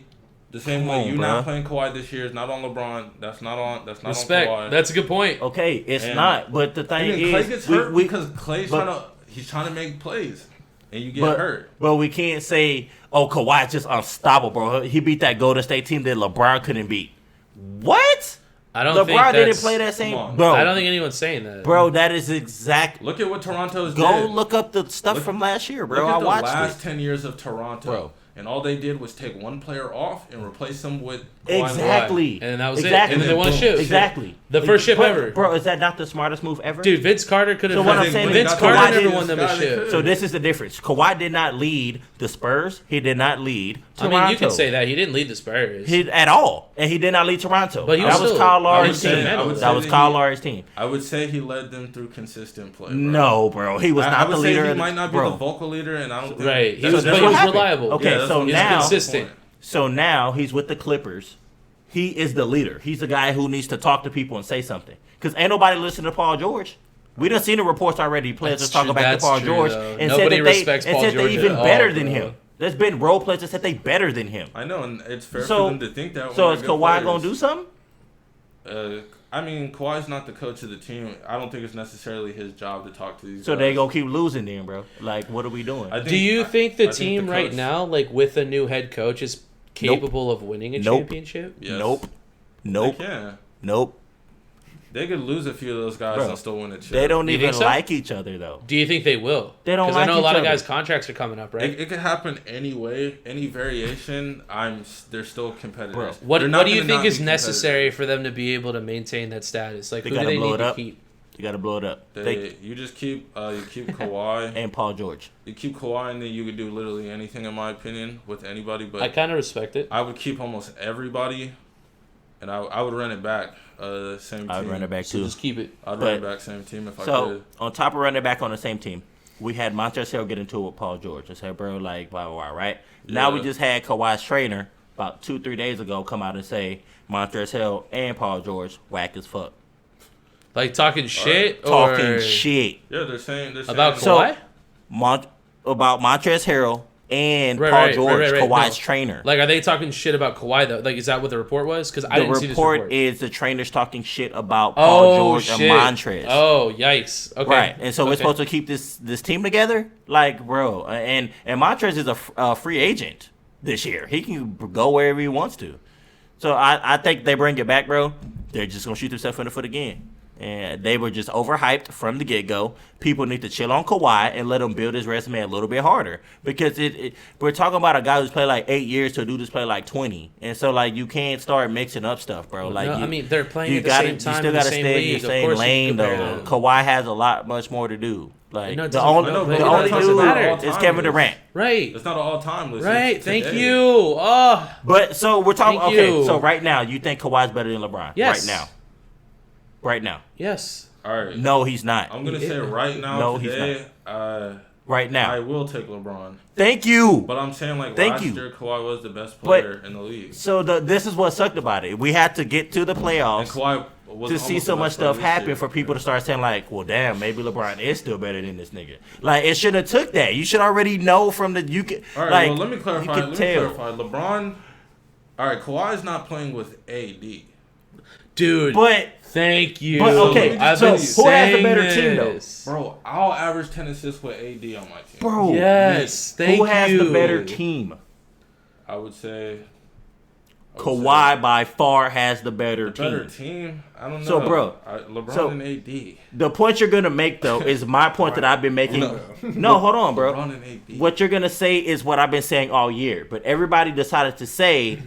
[SPEAKER 4] The same way you not playing Kawhi this year is not on LeBron. That's not on
[SPEAKER 1] Respect.
[SPEAKER 4] on Kawhi.
[SPEAKER 1] That's a good point.
[SPEAKER 2] Okay, it's not. But the thing is,
[SPEAKER 4] Clay gets hurt because Clay's trying to make plays, and you get hurt.
[SPEAKER 2] But we can't say, Kawhi's just unstoppable, bro. He beat that Golden State team that LeBron couldn't beat. What?
[SPEAKER 1] I don't think
[SPEAKER 2] LeBron didn't play that same. Bro,
[SPEAKER 1] I don't think anyone's saying that.
[SPEAKER 2] Bro, that is exact.
[SPEAKER 4] Look at what Toronto's
[SPEAKER 2] did.
[SPEAKER 4] Go
[SPEAKER 2] look up the stuff from last year, bro.
[SPEAKER 4] Look at
[SPEAKER 2] I watched
[SPEAKER 4] the last
[SPEAKER 2] it.
[SPEAKER 4] 10 years of Toronto.
[SPEAKER 2] Bro.
[SPEAKER 4] And all they did was take one player off and replace him with
[SPEAKER 2] Kawhi. Exactly.
[SPEAKER 1] And that was it. And then they won a ship.
[SPEAKER 2] Exactly.
[SPEAKER 1] The first ship ever.
[SPEAKER 2] Bro, is that not the smartest move ever?
[SPEAKER 1] Dude, Vince Carter could have.
[SPEAKER 2] So what I'm saying,
[SPEAKER 1] Vince Carter never won them a ship.
[SPEAKER 2] So this is the difference. Kawhi did not lead the Spurs. He did not lead Toronto.
[SPEAKER 1] I mean, you can say that. He didn't lead the Spurs.
[SPEAKER 2] At all. And he did not lead Toronto.
[SPEAKER 1] But
[SPEAKER 2] that was Kyle Lowry's team.
[SPEAKER 4] That
[SPEAKER 2] was Kyle Lowry's team.
[SPEAKER 4] I would say he led them through consistent play. Bro.
[SPEAKER 2] No, bro. He was not the leader.
[SPEAKER 4] He might not be the vocal leader, and I don't think...
[SPEAKER 1] Right. He was reliable.
[SPEAKER 2] Okay, so now...
[SPEAKER 1] consistent.
[SPEAKER 2] So now he's with the Clippers. He is the leader. He's the guy who needs to talk to people and say something. Because ain't nobody listening to Paul George. We done seen the reports already. Players just talking back to Paul George and said that they're even better than him. There's been role players that said they better than him.
[SPEAKER 4] I know, and it's fair for them to think that.
[SPEAKER 2] So is Kawhi gonna do something?
[SPEAKER 4] I mean, Kawhi's not the coach of the team. I don't think it's necessarily his job to talk to these guys.
[SPEAKER 2] So they gonna keep losing then, bro. Like, what are we doing?
[SPEAKER 1] Do you think the team right now, like with a new head coach, is capable of winning a championship?
[SPEAKER 4] Yes.
[SPEAKER 2] Nope.
[SPEAKER 4] They can.
[SPEAKER 2] Nope.
[SPEAKER 4] They could lose a few of those guys and still win a chip.
[SPEAKER 2] They don't even like each other, though.
[SPEAKER 1] Do you think they will?
[SPEAKER 2] They don't like each other.
[SPEAKER 1] Because I know a lot of guys' contracts are coming up, right?
[SPEAKER 4] It could happen any way, any variation. They're still competitors.
[SPEAKER 1] What do you think is necessary for them to be able to maintain that status? Like, who do they need to keep?
[SPEAKER 2] You got to blow it up.
[SPEAKER 4] You just keep Kawhi
[SPEAKER 2] and Paul George.
[SPEAKER 4] You keep Kawhi, and then you could do literally anything, in my opinion, with anybody. But
[SPEAKER 1] I kind of respect it.
[SPEAKER 4] I would keep almost everybody, and I would run it back. Same team.
[SPEAKER 2] I'd run it back too.
[SPEAKER 1] So just keep it.
[SPEAKER 4] I'd run it back same team if I could.
[SPEAKER 2] So on top of running it back on the same team, we had Montrezl Harrell get into it with Paul George. I said, bro, like blah blah blah, right? Yeah. Now we just had Kawhi's trainer about 2-3 days ago come out and say Montrezl Harrell and Paul George whack as fuck.
[SPEAKER 1] Like talking shit
[SPEAKER 2] or talking shit.
[SPEAKER 4] Yeah, they're saying
[SPEAKER 1] about Kawhi.
[SPEAKER 2] About Montrezl Harrell and Paul George, Kawhi's trainer.
[SPEAKER 1] Like, are they talking shit about Kawhi though? Like, is that what the report was? Because I didn't see this report.
[SPEAKER 2] The report is the trainers talking shit about Paul George and Montrezl.
[SPEAKER 1] Oh, yikes! Okay,
[SPEAKER 2] right. And so we're supposed to keep this team together, like, bro. And Montrezl is a free agent this year. He can go wherever he wants to. So I think they bring it back, bro. They're just gonna shoot themselves in the foot again. And they were just overhyped from the get-go. People need to chill on Kawhi and let him build his resume a little bit harder. Because we're talking about a guy who's played like 8 years to a dude who's played like 20. And so, like, you can't start mixing up stuff, bro. Like,
[SPEAKER 1] no, I mean, they're playing at the same time. You still got to stay in
[SPEAKER 2] your same lane, though. Kawhi has a lot much more to do. Like,
[SPEAKER 1] no,
[SPEAKER 2] the only dude is Kevin Durant.
[SPEAKER 1] Right.
[SPEAKER 4] It's not an all-time list.
[SPEAKER 1] Right. Thank you. Oh.
[SPEAKER 2] But, so we're talking, okay, so right now, you think Kawhi's better than LeBron?
[SPEAKER 1] Yes.
[SPEAKER 2] Right now.
[SPEAKER 1] Yes.
[SPEAKER 4] All right.
[SPEAKER 2] No, he's not.
[SPEAKER 4] I'm going to say right now,
[SPEAKER 2] no,
[SPEAKER 4] today,
[SPEAKER 2] he's not. Right now.
[SPEAKER 4] I will take LeBron.
[SPEAKER 2] Thank you.
[SPEAKER 4] But I'm saying, like, last year, Kawhi was the best player in the league.
[SPEAKER 2] So this is what sucked about it. We had to get to the playoffs
[SPEAKER 4] and Kawhi was
[SPEAKER 2] to see so much stuff happen for people to start saying, like, well, damn, maybe LeBron is still better than this nigga. Like, it should have took that. You should already know from the – you can
[SPEAKER 4] all right,
[SPEAKER 2] like,
[SPEAKER 4] well, let me clarify. LeBron – all right, Kawhi's not playing with AD.
[SPEAKER 1] Dude.
[SPEAKER 2] But –
[SPEAKER 1] thank you.
[SPEAKER 2] But okay, so who has the better team though?
[SPEAKER 4] Bro, I'll average 10 assists with AD on my team.
[SPEAKER 2] Bro,
[SPEAKER 1] yes, thank you.
[SPEAKER 2] Who has the better team?
[SPEAKER 4] I would say
[SPEAKER 2] Kawhi by far has the better team.
[SPEAKER 4] Better team? I don't know.
[SPEAKER 2] So, bro,
[SPEAKER 4] LeBron and AD.
[SPEAKER 2] The point you're gonna make though is my point that I've been making. No, hold on, bro.
[SPEAKER 4] LeBron and AD.
[SPEAKER 2] What you're gonna say is what I've been saying all year, but everybody decided to say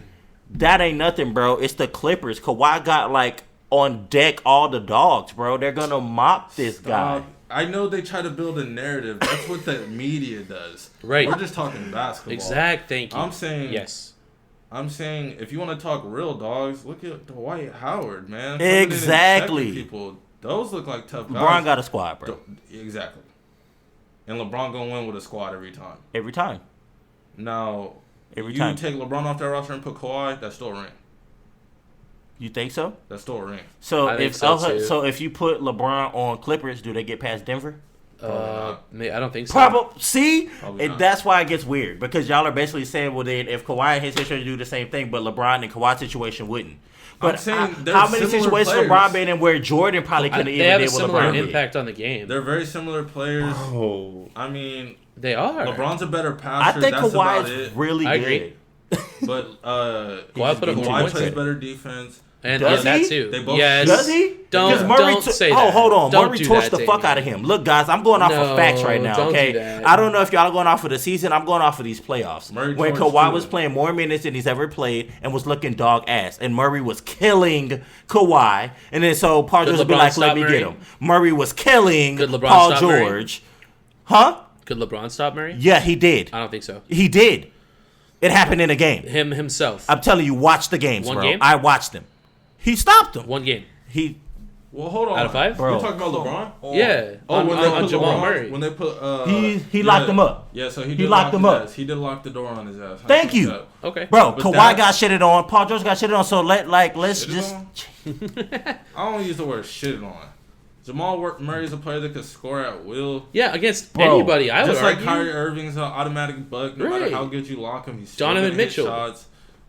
[SPEAKER 2] that ain't nothing, bro. It's the Clippers. Kawhi got like on deck all the dogs, bro. They're gonna mop this guy.
[SPEAKER 4] I know they try to build a narrative. That's what the media does.
[SPEAKER 1] Right.
[SPEAKER 4] We're just talking basketball.
[SPEAKER 1] Thank you.
[SPEAKER 4] I'm saying
[SPEAKER 1] yes.
[SPEAKER 4] I'm saying if you want to talk real dogs, look at Dwight Howard, man.
[SPEAKER 2] Exactly.
[SPEAKER 4] People, those look like tough guys.
[SPEAKER 2] LeBron got a squad, bro.
[SPEAKER 4] Exactly. And LeBron gonna win with a squad every time.
[SPEAKER 2] Every time.
[SPEAKER 4] Now,
[SPEAKER 2] every
[SPEAKER 4] you
[SPEAKER 2] time.
[SPEAKER 4] take LeBron off that roster and put Kawhi, that's still a ring.
[SPEAKER 2] You think so?
[SPEAKER 4] That's still a ring.
[SPEAKER 2] So if you put LeBron on Clippers, do they get past Denver?
[SPEAKER 1] I don't think so.
[SPEAKER 2] Probably. See,
[SPEAKER 4] Probably
[SPEAKER 2] and
[SPEAKER 4] not.
[SPEAKER 2] that's why it gets weird because y'all are basically saying, well, then if Kawhi and his situation do the same thing, but LeBron and Kawhi's situation wouldn't. But
[SPEAKER 4] I'm saying
[SPEAKER 2] how many
[SPEAKER 4] similar
[SPEAKER 2] situations
[SPEAKER 4] players.
[SPEAKER 2] LeBron been in where Jordan probably couldn't
[SPEAKER 1] They
[SPEAKER 2] even
[SPEAKER 1] have
[SPEAKER 2] did
[SPEAKER 1] a
[SPEAKER 2] what
[SPEAKER 1] similar
[SPEAKER 2] LeBron
[SPEAKER 1] impact on the game.
[SPEAKER 4] They're very similar players.
[SPEAKER 2] Oh,
[SPEAKER 4] I mean,
[SPEAKER 1] They are.
[SPEAKER 4] LeBron's a better
[SPEAKER 2] I
[SPEAKER 4] passer.
[SPEAKER 2] think
[SPEAKER 4] That's about
[SPEAKER 2] Kawhi
[SPEAKER 4] it.
[SPEAKER 2] is really
[SPEAKER 1] I
[SPEAKER 2] good.
[SPEAKER 1] agree.
[SPEAKER 4] But
[SPEAKER 1] Kawhi put up
[SPEAKER 4] Kawhi
[SPEAKER 1] 2
[SPEAKER 4] plays
[SPEAKER 1] points.
[SPEAKER 4] better defense.
[SPEAKER 1] And
[SPEAKER 2] Does
[SPEAKER 1] that
[SPEAKER 2] he?
[SPEAKER 1] too.
[SPEAKER 4] They both
[SPEAKER 1] Yes.
[SPEAKER 2] Does he?
[SPEAKER 1] Don't
[SPEAKER 2] Because Murray
[SPEAKER 1] say
[SPEAKER 2] Oh,
[SPEAKER 1] that.
[SPEAKER 2] hold on.
[SPEAKER 1] Don't
[SPEAKER 2] Murray
[SPEAKER 1] do
[SPEAKER 2] torched
[SPEAKER 1] that,
[SPEAKER 2] the fuck
[SPEAKER 1] Damian.
[SPEAKER 2] out of him. Look, guys, I'm going off of facts right now,
[SPEAKER 1] don't
[SPEAKER 2] okay?
[SPEAKER 1] do that.
[SPEAKER 2] I don't know if y'all are going off of the season. I'm going off of these playoffs.
[SPEAKER 4] Murray
[SPEAKER 2] When
[SPEAKER 4] torched
[SPEAKER 2] Kawhi
[SPEAKER 4] too.
[SPEAKER 2] was playing more minutes than he's ever played and was looking dog ass. And Murray was killing Kawhi. And then so Paul George would be
[SPEAKER 1] LeBron
[SPEAKER 2] like,
[SPEAKER 1] stop
[SPEAKER 2] let me
[SPEAKER 1] Murray?
[SPEAKER 2] get him. Murray was killing
[SPEAKER 1] Could LeBron
[SPEAKER 2] Paul
[SPEAKER 1] stop Murray?
[SPEAKER 2] George. Huh?
[SPEAKER 1] Could LeBron stop Murray?
[SPEAKER 2] Yeah, he did.
[SPEAKER 1] I don't think so.
[SPEAKER 2] He did. It happened in a game.
[SPEAKER 1] Him himself.
[SPEAKER 2] I'm telling you, watch the games,
[SPEAKER 1] One
[SPEAKER 2] bro.
[SPEAKER 1] game?
[SPEAKER 2] I watched them. He stopped him.
[SPEAKER 1] One game.
[SPEAKER 2] He
[SPEAKER 4] Well, hold on.
[SPEAKER 1] Out of 5?
[SPEAKER 2] Bro.
[SPEAKER 4] You're talking about LeBron?
[SPEAKER 1] Yeah. on
[SPEAKER 4] when they put
[SPEAKER 1] Jamal
[SPEAKER 4] LeBron-
[SPEAKER 1] Murray.
[SPEAKER 4] When they put
[SPEAKER 2] He locked him up.
[SPEAKER 4] Yeah, so he
[SPEAKER 2] He
[SPEAKER 4] did
[SPEAKER 2] locked
[SPEAKER 4] lock
[SPEAKER 2] him
[SPEAKER 4] his
[SPEAKER 2] up.
[SPEAKER 4] ass. He did lock the door on his ass.
[SPEAKER 2] Thank you.
[SPEAKER 1] Okay.
[SPEAKER 2] Bro,
[SPEAKER 4] But
[SPEAKER 2] Kawhi
[SPEAKER 4] that-
[SPEAKER 2] got shitted on. Paul George got shitted on. So let's
[SPEAKER 4] Shitted
[SPEAKER 2] just.
[SPEAKER 4] on? I don't use the word shit on. Jamal Murray's a player that could score at will.
[SPEAKER 1] Yeah, against
[SPEAKER 2] Bro,
[SPEAKER 1] anybody, I would
[SPEAKER 4] Just like
[SPEAKER 1] argue.
[SPEAKER 4] Kyrie Irving's an automatic buck. No matter
[SPEAKER 1] Right.
[SPEAKER 4] how good you lock him, he's still
[SPEAKER 1] Donovan
[SPEAKER 4] gonna hit
[SPEAKER 1] Mitchell.
[SPEAKER 4] shots.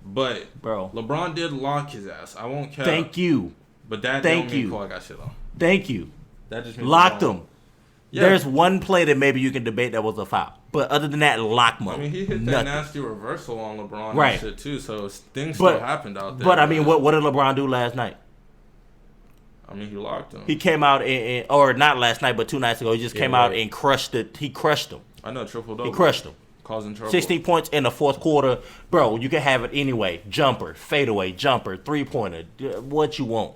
[SPEAKER 4] But
[SPEAKER 2] Bro,
[SPEAKER 4] LeBron did lock his ass. I won't care.
[SPEAKER 2] thank you.
[SPEAKER 4] But that
[SPEAKER 2] Thank
[SPEAKER 4] don't mean
[SPEAKER 2] you.
[SPEAKER 4] Kawhi got shit on.
[SPEAKER 2] Thank you.
[SPEAKER 4] That just means
[SPEAKER 2] Locked
[SPEAKER 4] LeBron-
[SPEAKER 2] him.
[SPEAKER 4] Yeah.
[SPEAKER 2] There's one play that maybe you can debate that was a foul. But other than that, lock mode.
[SPEAKER 4] I mean, he hit that
[SPEAKER 2] Nothing.
[SPEAKER 4] nasty reversal on LeBron
[SPEAKER 2] Right.
[SPEAKER 4] and shit too. So things
[SPEAKER 2] But-
[SPEAKER 4] still happened out there.
[SPEAKER 2] But I mean, what did LeBron do last night?
[SPEAKER 4] I mean, he locked him.
[SPEAKER 2] He came out or not last night, but 2 nights ago. He just came out and crushed it. He crushed him.
[SPEAKER 4] I know, triple double.
[SPEAKER 2] He crushed him.
[SPEAKER 4] Causing trouble.
[SPEAKER 2] 16 points in the fourth quarter. Bro, you can have it anyway. Jumper, fadeaway, jumper, 3-pointer, what you want.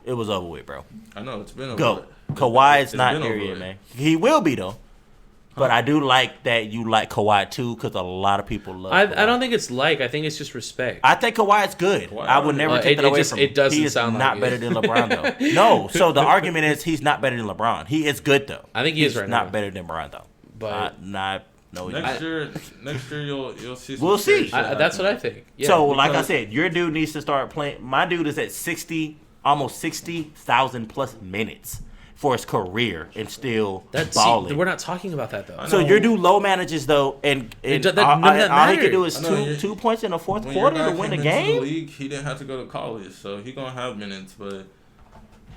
[SPEAKER 2] It was over with, bro.
[SPEAKER 4] I know, it's been over.
[SPEAKER 2] Go. Kawhi is
[SPEAKER 4] It's
[SPEAKER 2] not
[SPEAKER 4] been
[SPEAKER 2] there
[SPEAKER 4] over
[SPEAKER 2] yet,
[SPEAKER 4] with.
[SPEAKER 2] man. He will be, though. But I do like that you like Kawhi, too, because a lot of people love
[SPEAKER 1] I
[SPEAKER 2] Kawhi.
[SPEAKER 1] don't think it's like. I think it's just respect.
[SPEAKER 2] I think Kawhi is good.
[SPEAKER 4] Kawhi
[SPEAKER 2] I would
[SPEAKER 4] already-
[SPEAKER 2] never take that away from him.
[SPEAKER 1] it doesn't
[SPEAKER 2] He is
[SPEAKER 1] sound
[SPEAKER 2] not
[SPEAKER 1] like
[SPEAKER 2] better
[SPEAKER 1] it.
[SPEAKER 2] than LeBron, though. No. So the argument is he's not better than LeBron. He is good, though.
[SPEAKER 1] I think he
[SPEAKER 2] He's
[SPEAKER 1] is right
[SPEAKER 2] not
[SPEAKER 1] now.
[SPEAKER 2] better than LeBron, though.
[SPEAKER 1] But
[SPEAKER 2] No, he's not.
[SPEAKER 4] Next year you'll see. Some
[SPEAKER 2] We'll
[SPEAKER 4] scary
[SPEAKER 2] see.
[SPEAKER 4] shit
[SPEAKER 1] that's what I
[SPEAKER 4] happen.
[SPEAKER 1] think. Yeah.
[SPEAKER 2] So, like I
[SPEAKER 4] because-
[SPEAKER 2] said, your dude needs to start playing. My dude is at 60, almost 60,000 plus minutes for his career and still balling.
[SPEAKER 1] we're not talking about that though.
[SPEAKER 2] So your dude low manages though, and
[SPEAKER 1] none of that
[SPEAKER 2] all he
[SPEAKER 1] matters.
[SPEAKER 2] can do is
[SPEAKER 4] I know,
[SPEAKER 2] two points in the fourth
[SPEAKER 4] When
[SPEAKER 2] quarter
[SPEAKER 4] your
[SPEAKER 2] to
[SPEAKER 4] guy
[SPEAKER 2] win a
[SPEAKER 4] came into
[SPEAKER 2] game.
[SPEAKER 4] the league, he didn't have to go to college, so he gonna have minutes. But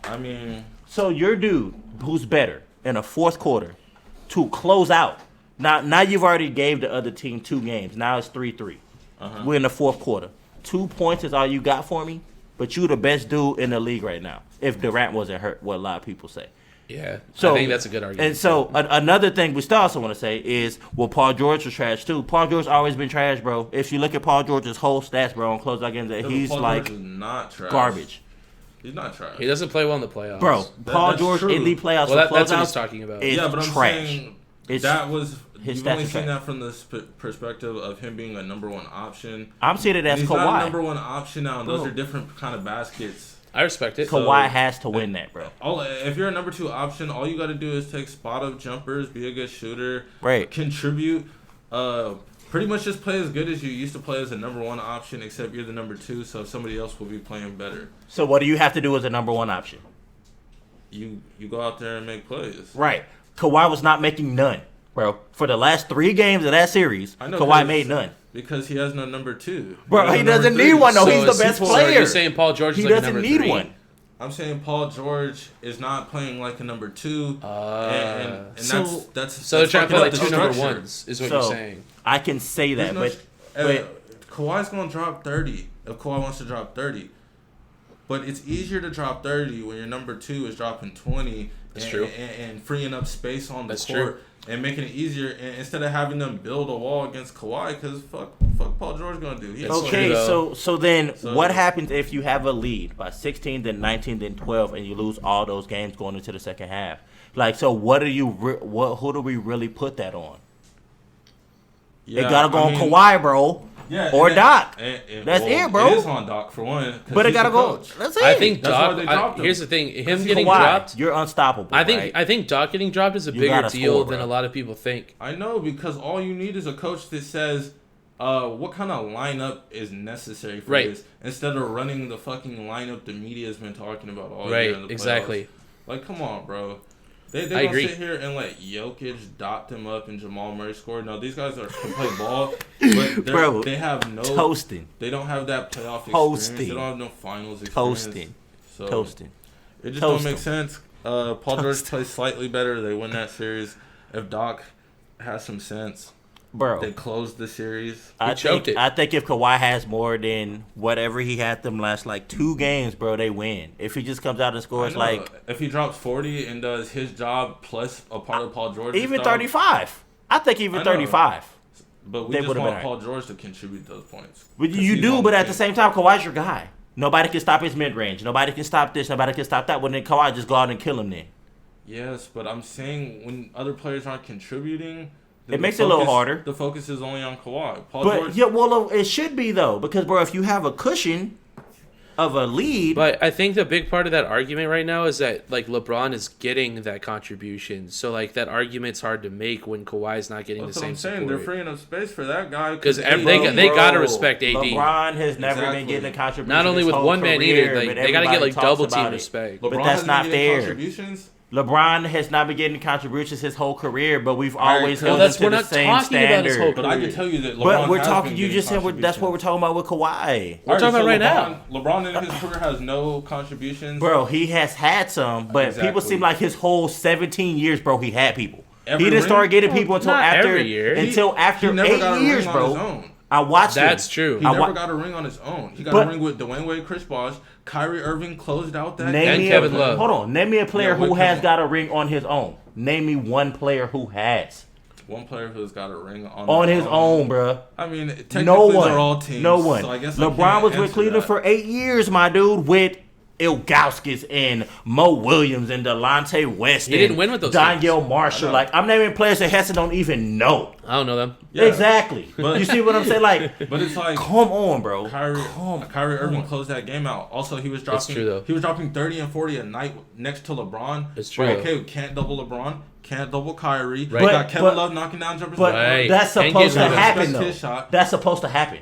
[SPEAKER 4] I mean,
[SPEAKER 2] So your dude, who's better in a fourth quarter, to close out. Now you've already gave the other team 2 games. Now it's 3-3. We're in the fourth quarter. 2 points is all you got for me, but you the best dude in the league right now. If Durant wasn't hurt, what a lot of people say.
[SPEAKER 1] Yeah.
[SPEAKER 2] So
[SPEAKER 1] I think that's a good argument.
[SPEAKER 2] And so another thing we still also want to say is, well, Paul George was trash too. Paul George always been trash, bro. If you look at Paul George's whole stats, bro, on closeout games, he's
[SPEAKER 4] Paul
[SPEAKER 2] like
[SPEAKER 4] George is not trash.
[SPEAKER 2] garbage,
[SPEAKER 4] He's not trash.
[SPEAKER 1] he doesn't play well in the playoffs.
[SPEAKER 2] bro. Paul
[SPEAKER 4] that's
[SPEAKER 2] George
[SPEAKER 4] true.
[SPEAKER 2] in the playoffs
[SPEAKER 1] Well,
[SPEAKER 2] for
[SPEAKER 1] that's what he's
[SPEAKER 2] closeouts
[SPEAKER 1] talking about.
[SPEAKER 2] is
[SPEAKER 4] Yeah, but I'm
[SPEAKER 2] trash.
[SPEAKER 4] saying
[SPEAKER 2] It's-
[SPEAKER 4] that was
[SPEAKER 2] his
[SPEAKER 4] you've
[SPEAKER 2] stats
[SPEAKER 4] only
[SPEAKER 2] are
[SPEAKER 4] seen
[SPEAKER 2] trash.
[SPEAKER 4] that from the perspective of him being a number 1 option.
[SPEAKER 2] I'm seeing it as
[SPEAKER 4] He's not a
[SPEAKER 2] Kawhi.
[SPEAKER 4] number 1 option now. And those
[SPEAKER 2] Bro.
[SPEAKER 4] are different kind of baskets.
[SPEAKER 1] I respect it.
[SPEAKER 2] Kawhi has to win that, bro.
[SPEAKER 4] If you're a number 2 option, all you got to do is take spot up jumpers, be a good shooter,
[SPEAKER 2] Right.
[SPEAKER 4] contribute. Pretty much just play as good as you used to play as a number 1 option, except you're the number 2, so somebody else will be playing better.
[SPEAKER 2] So what do you have to do as a number 1 option?
[SPEAKER 4] You go out there and make plays.
[SPEAKER 2] Right. Kawhi was not making none, bro. For the last 3 games of that series,
[SPEAKER 4] I know,
[SPEAKER 2] Kawhi
[SPEAKER 4] 'cause-
[SPEAKER 2] made none.
[SPEAKER 4] Because he has no number 2.
[SPEAKER 2] Bro,
[SPEAKER 4] has
[SPEAKER 2] he
[SPEAKER 4] a number
[SPEAKER 2] doesn't
[SPEAKER 4] 3.
[SPEAKER 2] need one, though.
[SPEAKER 1] So
[SPEAKER 2] He's the
[SPEAKER 1] is
[SPEAKER 2] best
[SPEAKER 1] he- so
[SPEAKER 2] player.
[SPEAKER 1] You're saying Paul George
[SPEAKER 2] He
[SPEAKER 1] is like a
[SPEAKER 2] doesn't
[SPEAKER 1] number
[SPEAKER 2] need
[SPEAKER 1] 3?
[SPEAKER 2] one.
[SPEAKER 4] I'm saying Paul George is not playing like a number 2, and
[SPEAKER 2] So-
[SPEAKER 4] that's
[SPEAKER 1] So they're trying to play like
[SPEAKER 4] fucking
[SPEAKER 1] 2
[SPEAKER 4] up the
[SPEAKER 1] number
[SPEAKER 4] structure.
[SPEAKER 1] ones, is what
[SPEAKER 2] So-
[SPEAKER 1] you're saying.
[SPEAKER 2] I can say that,
[SPEAKER 4] There's
[SPEAKER 2] but
[SPEAKER 4] no- Kawhi's gonna drop 30 if Kawhi wants to drop 30. But it's easier to drop 30 when your number 2 is dropping 20.
[SPEAKER 1] That's
[SPEAKER 4] and,
[SPEAKER 1] true.
[SPEAKER 4] And freeing up space on the
[SPEAKER 1] That's
[SPEAKER 4] court
[SPEAKER 1] true.
[SPEAKER 4] and making it easier, and instead of having them build a wall against Kawhi, because fuck Paul George gonna do. He
[SPEAKER 1] That's
[SPEAKER 2] okay,
[SPEAKER 1] true, though.
[SPEAKER 2] so then
[SPEAKER 4] So-
[SPEAKER 2] what happens if you have a lead by 16, then 19, then 12, and you lose all those games going into the second half? Like, so what do you who do we really put that on?
[SPEAKER 4] Yeah,
[SPEAKER 2] It gotta go
[SPEAKER 4] I
[SPEAKER 2] on
[SPEAKER 4] mean,
[SPEAKER 2] Kawhi, bro.
[SPEAKER 4] Yeah,
[SPEAKER 2] Or
[SPEAKER 4] and
[SPEAKER 2] Doc.
[SPEAKER 4] and
[SPEAKER 2] That's it, bro.
[SPEAKER 4] It is on Doc for one. 'cause
[SPEAKER 2] But it
[SPEAKER 4] he's
[SPEAKER 2] gotta
[SPEAKER 4] the
[SPEAKER 2] go.
[SPEAKER 4] coach.
[SPEAKER 2] That's it.
[SPEAKER 1] I think
[SPEAKER 4] That's why
[SPEAKER 1] Doc.
[SPEAKER 4] they dropped him.
[SPEAKER 1] Here's the thing: him
[SPEAKER 2] Kawhi,
[SPEAKER 1] getting dropped.
[SPEAKER 2] you're unstoppable. right?
[SPEAKER 1] I think Doc getting dropped is a
[SPEAKER 2] You
[SPEAKER 1] bigger
[SPEAKER 2] gotta
[SPEAKER 1] deal
[SPEAKER 2] score,
[SPEAKER 1] than
[SPEAKER 2] bro.
[SPEAKER 1] a lot of people think.
[SPEAKER 4] I know, because all you need is a coach that says, what kind of lineup is necessary for
[SPEAKER 1] Right.
[SPEAKER 4] this, instead of running the fucking lineup the media's been talking about all
[SPEAKER 1] Right,
[SPEAKER 4] year in the playoffs.
[SPEAKER 1] exactly.
[SPEAKER 4] Like, come on, bro. They don't sit here and let Jokic dot them up and Jamal Murray score. No, these guys can play ball, but they have no
[SPEAKER 2] toasting.
[SPEAKER 4] They don't have that playoff experience. They don't have no finals experience.
[SPEAKER 2] Toasting.
[SPEAKER 4] It just don't make sense. Paul George plays slightly better. They win that series. If Doc has some sense, they close the series.
[SPEAKER 2] I think if Kawhi has more than whatever he had them last 2 games, bro, they win. If he just comes out and scores
[SPEAKER 4] if he drops 40 and does his job plus a part of Paul George,
[SPEAKER 2] even 35. I think even 35.
[SPEAKER 4] But we just want Paul George to contribute those points.
[SPEAKER 2] You do, but at the same time, Kawhi's your guy. Nobody can stop his mid-range. Nobody can stop this. Nobody can stop that. Well, then Kawhi just go out and kill him then.
[SPEAKER 4] Yes, but I'm saying when other players aren't contributing,
[SPEAKER 2] it makes it a little harder.
[SPEAKER 4] The focus is only on Kawhi.
[SPEAKER 2] It should be, though, because, bro, if you have a cushion of a lead.
[SPEAKER 1] But I think the big part of that argument right now is that, LeBron is getting that contribution. So, that argument's hard to make when Kawhi's not getting the same support.
[SPEAKER 4] They're freeing up space for that guy.
[SPEAKER 1] Because they got to respect AD.
[SPEAKER 2] LeBron has never been getting a contribution.
[SPEAKER 1] Not only with one man either. They got to get, double team respect.
[SPEAKER 2] But that's not fair. LeBron has not been getting contributions his whole career, but we've always held him to the same standard.
[SPEAKER 4] But I can tell you that LeBron
[SPEAKER 2] But we're talking. You just said that's what we're talking about with Kawhi.
[SPEAKER 1] We're talking about right now.
[SPEAKER 4] LeBron in his career has no contributions.
[SPEAKER 2] Bro, he has had some, but people seem like his whole 17 years, bro, he had people. He didn't start getting people until after 8 years, bro. I watched him.
[SPEAKER 1] That's true.
[SPEAKER 4] He never got a ring on his own. He got a ring with Dwayne Wade, Chris Bosh, Kyrie Irving closed out that.
[SPEAKER 1] And Kevin Love.
[SPEAKER 2] Hold on. Name me a player who has got a ring on his own. Name me one player who has.
[SPEAKER 4] One player who's got a ring on
[SPEAKER 2] his own, bro.
[SPEAKER 4] I mean, technically they're all teams.
[SPEAKER 2] No one.
[SPEAKER 4] So I guess
[SPEAKER 2] LeBron was with Cleveland for 8 years, my dude, with Ilgauskas and Mo Williams and Delonte West.
[SPEAKER 1] He didn't win with those
[SPEAKER 2] Danielle Marshall. I'm naming players that Heston don't even know.
[SPEAKER 1] I don't know them.
[SPEAKER 2] Yeah. Exactly. But you see what I'm saying?
[SPEAKER 4] But it's
[SPEAKER 2] come on, bro.
[SPEAKER 4] Kyrie Irving closed that game out. Also, he was dropping.
[SPEAKER 1] It's true, though.
[SPEAKER 4] He was dropping 30 and 40 a night next to LeBron.
[SPEAKER 1] It's true.
[SPEAKER 4] Okay, can't double LeBron. Can't double Kyrie.
[SPEAKER 1] Right.
[SPEAKER 4] Got Kevin Love knocking down jumpers.
[SPEAKER 2] But that's supposed to happen, though. That's supposed to happen.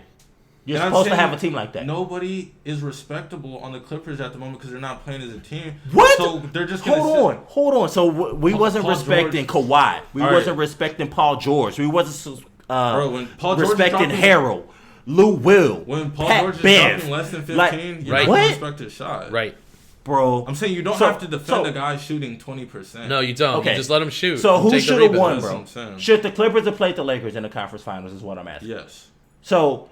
[SPEAKER 2] You're supposed to have a team like that.
[SPEAKER 4] Nobody is respectable on the Clippers at the moment because they're not playing as a team.
[SPEAKER 2] What?
[SPEAKER 4] So they're just
[SPEAKER 2] hold on. So we wasn't respecting Kawhi. We wasn't respecting Paul George. We wasn't respecting Harold, Lou Will,
[SPEAKER 4] when Paul
[SPEAKER 2] Pat
[SPEAKER 4] George is
[SPEAKER 2] Bev.
[SPEAKER 4] dropping less than 15, you don't respect his shot.
[SPEAKER 1] Right.
[SPEAKER 2] Bro.
[SPEAKER 4] I'm saying you don't have to defend a guy shooting 20%.
[SPEAKER 1] No, you don't. Okay. You just let him shoot.
[SPEAKER 2] So who should have won, bro? Should the Clippers have played the Lakers in the conference finals is what I'm asking.
[SPEAKER 4] Yes.
[SPEAKER 2] So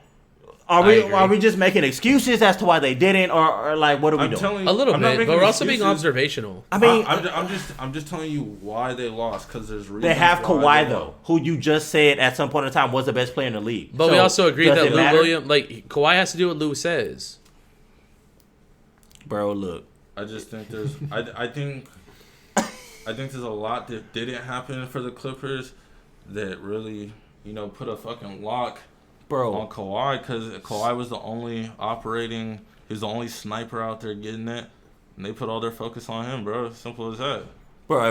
[SPEAKER 2] Are we just making excuses as to why they didn't, or what are we doing?
[SPEAKER 1] A little bit, but we're also being observational.
[SPEAKER 2] I mean,
[SPEAKER 4] I'm just telling you why they lost because there's reasons.
[SPEAKER 2] They have Kawhi though, who you just said at some point in time was the best player in the league.
[SPEAKER 1] But we also agreed that Lou Williams, Kawhi has to do what Lou says.
[SPEAKER 2] Bro, look.
[SPEAKER 4] I just think there's, I think there's a lot that didn't happen for the Clippers that really, put a fucking lock. On Kawhi, because Kawhi was the only operating, he was the only sniper out there getting it, and they put all their focus on him, bro. Simple as that.
[SPEAKER 2] Bro,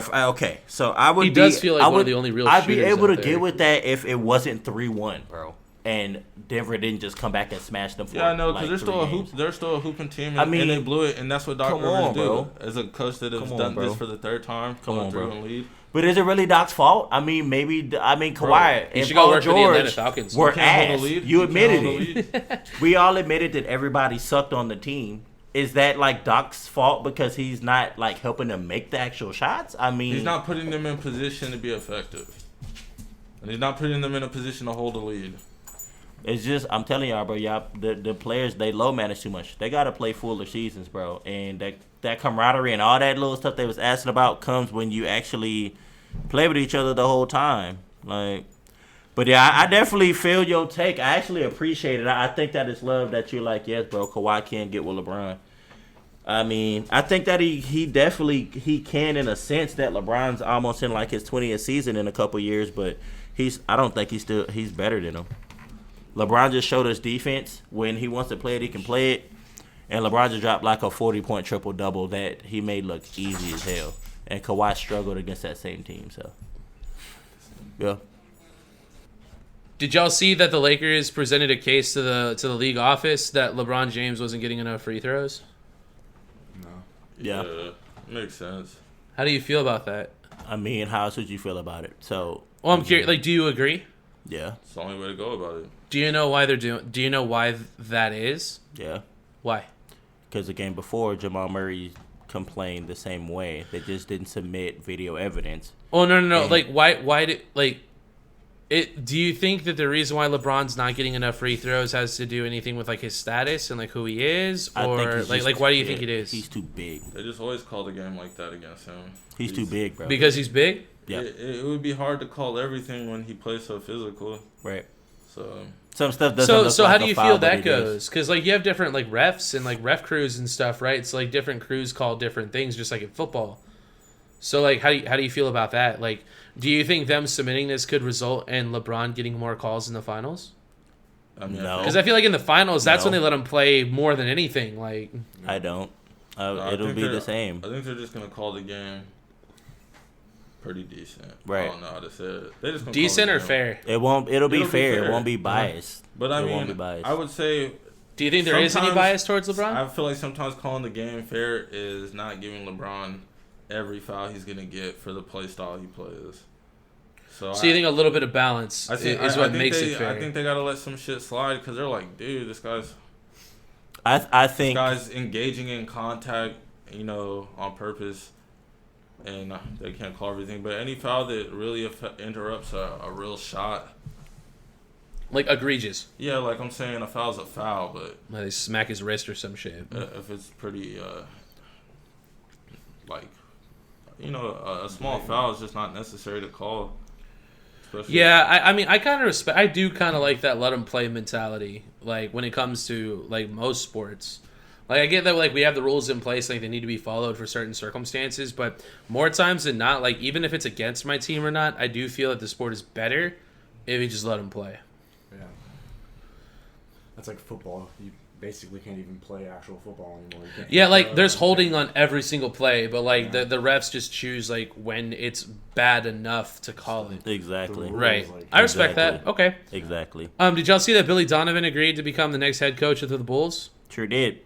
[SPEAKER 2] so I would.
[SPEAKER 1] He does feel like one of the only real.
[SPEAKER 2] I'd be able to get with that if it wasn't 3-1, bro, and Denver didn't just come back and smash them.
[SPEAKER 4] Yeah, I know, because they're still a hooping team, and they blew it, and that's what Doc Rivers do as a coach that has done this for the third time, going through and lead.
[SPEAKER 2] But is it really Doc's fault? I mean, Kawhi and Paul George were ass. You admitted it. We all admitted that everybody sucked on the team. Is that Doc's fault because he's not helping them make the actual shots? I mean,
[SPEAKER 4] he's not putting them in position to be effective, and he's not putting them in a position to hold the lead.
[SPEAKER 2] It's just, I'm telling y'all, bro, the players, they low manage too much. They got to play fuller seasons, bro. And that camaraderie and all that little stuff they was asking about comes when you actually play with each other the whole time. But yeah, I definitely feel your take. I actually appreciate it. I think that it's love that you're yes, bro, Kawhi can't get with LeBron. I mean, I think that he definitely can in a sense that LeBron's almost in his 20th season in a couple years, but I don't think he's better than him. LeBron just showed us defense. When he wants to play it, he can play it. And LeBron just dropped a 40-point triple-double that he made look easy as hell. And Kawhi struggled against that same team. So, yeah.
[SPEAKER 1] Did y'all see that the Lakers presented a case to the league office that LeBron James wasn't getting enough free throws?
[SPEAKER 4] No.
[SPEAKER 2] Yeah.
[SPEAKER 4] Makes sense.
[SPEAKER 1] How do you feel about that?
[SPEAKER 2] I mean, how else would you feel about it? So,
[SPEAKER 1] well, I'm curious. Like, do you agree?
[SPEAKER 2] Yeah.
[SPEAKER 4] It's the only way to go about it.
[SPEAKER 1] Do you know why they're doing? Do you know why that is?
[SPEAKER 2] Yeah.
[SPEAKER 1] Why?
[SPEAKER 2] Because the game before, Jamal Murray complained the same way. They just didn't submit video evidence.
[SPEAKER 1] Oh no. And, like, why did like it? Do you think that the reason why LeBron's not getting enough free throws has to do anything with like his status and like who he is, or like why do you think it is?
[SPEAKER 2] He's too big.
[SPEAKER 4] They just always call the game like that against him.
[SPEAKER 2] He's too big, bro.
[SPEAKER 1] Because he's big.
[SPEAKER 2] Yeah.
[SPEAKER 4] It would be hard to call everything when he plays so physical.
[SPEAKER 2] Right.
[SPEAKER 4] So
[SPEAKER 2] some stuff doesn't.
[SPEAKER 1] So
[SPEAKER 2] look
[SPEAKER 1] how
[SPEAKER 2] like
[SPEAKER 1] do
[SPEAKER 2] a
[SPEAKER 1] you
[SPEAKER 2] foul,
[SPEAKER 1] feel
[SPEAKER 2] but
[SPEAKER 1] that
[SPEAKER 2] it
[SPEAKER 1] goes?
[SPEAKER 2] is.
[SPEAKER 1] Because like you have different like refs and like ref crews and stuff, right? It's like different crews call different things, just like in football. So like how do you feel about that? Like, do you think them submitting this could result in LeBron getting more calls in the finals?
[SPEAKER 4] I mean,
[SPEAKER 2] No.
[SPEAKER 1] Because I feel like in the finals, that's
[SPEAKER 2] No.
[SPEAKER 1] when they let him play more than anything. Like,
[SPEAKER 2] I don't.
[SPEAKER 4] I
[SPEAKER 2] It'll
[SPEAKER 4] think
[SPEAKER 2] be
[SPEAKER 4] they're-
[SPEAKER 2] the same.
[SPEAKER 4] I think they're just gonna call the game pretty decent.
[SPEAKER 2] Right.
[SPEAKER 4] I don't know how to say it. They just gonna
[SPEAKER 1] decent
[SPEAKER 4] call
[SPEAKER 1] or
[SPEAKER 4] the game.
[SPEAKER 1] fair?
[SPEAKER 2] It won't. It'll be
[SPEAKER 4] It'll be
[SPEAKER 2] fair. It
[SPEAKER 4] fair.
[SPEAKER 2] won't be biased.
[SPEAKER 4] But I
[SPEAKER 2] It won't be
[SPEAKER 4] mean,
[SPEAKER 2] biased.
[SPEAKER 4] I would say
[SPEAKER 1] Do you think there is any
[SPEAKER 4] sometimes-
[SPEAKER 1] bias towards LeBron?
[SPEAKER 4] I feel like sometimes calling the game fair is not giving LeBron every foul he's gonna get for the play style he plays. So
[SPEAKER 1] you think a little bit of balance is what makes it fair?
[SPEAKER 4] I think they gotta let some shit slide because they're like, dude, this guy's
[SPEAKER 2] think.
[SPEAKER 4] engaging in contact, on purpose, and they can't call everything. But any foul that really interrupts a real shot,
[SPEAKER 1] like egregious.
[SPEAKER 4] yeah, like I'm saying, a foul's a foul, but
[SPEAKER 1] Like they smack his wrist or some shit.
[SPEAKER 4] if it's pretty, a small foul is just not necessary to call. Especially
[SPEAKER 1] Yeah, I mean, I kind of respect. I do kind of like that let him play mentality. Like when it comes to like most sports, like I get that like we have the rules in place, like they need to be followed for certain circumstances. But more times than not, like even if it's against my team or not, I do feel that the sport is better if you just let him play.
[SPEAKER 3] Yeah. That's like football. You basically can't even play actual football anymore. You can't
[SPEAKER 1] Yeah, like there's holding on every single play, but like the refs just choose like when it's bad enough to call it.
[SPEAKER 2] Exactly.
[SPEAKER 1] Right.
[SPEAKER 3] Like,
[SPEAKER 1] I respect
[SPEAKER 2] Exactly.
[SPEAKER 1] that. Okay.
[SPEAKER 2] Exactly.
[SPEAKER 1] Did y'all see that Billy Donovan agreed to become the next head coach of the Bulls?
[SPEAKER 2] Sure did.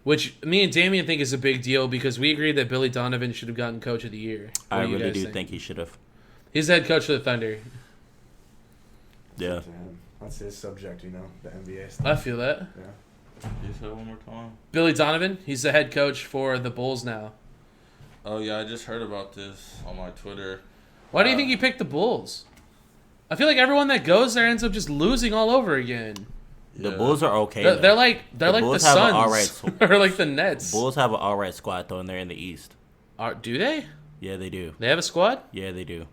[SPEAKER 1] Which me and Damian think is a big deal because we agreed that Billy Donovan should have gotten coach of the year. What
[SPEAKER 2] I
[SPEAKER 1] do you
[SPEAKER 2] really
[SPEAKER 1] guys
[SPEAKER 2] do think he should have.
[SPEAKER 1] He's the head coach of the Thunder.
[SPEAKER 2] Yeah.
[SPEAKER 3] That's his subject, the NBA
[SPEAKER 1] I
[SPEAKER 3] stuff.
[SPEAKER 1] feel that.
[SPEAKER 3] Yeah.
[SPEAKER 4] You say it one more time.
[SPEAKER 1] Billy Donovan, he's the head coach for the Bulls now.
[SPEAKER 4] Oh yeah, I just heard about this on my Twitter.
[SPEAKER 1] Why do you think he picked the Bulls? I feel like everyone that goes there ends up just losing all over again.
[SPEAKER 2] The
[SPEAKER 4] Yeah.
[SPEAKER 2] Bulls are okay.
[SPEAKER 1] They're
[SPEAKER 2] though.
[SPEAKER 1] like the
[SPEAKER 2] Bulls have an
[SPEAKER 1] Suns
[SPEAKER 2] alright
[SPEAKER 1] or like the Nets.
[SPEAKER 2] Bulls have an alright squad though, and they're in the East.
[SPEAKER 1] Do they?
[SPEAKER 2] Yeah, they do.
[SPEAKER 1] They have a squad?
[SPEAKER 2] Yeah, they do.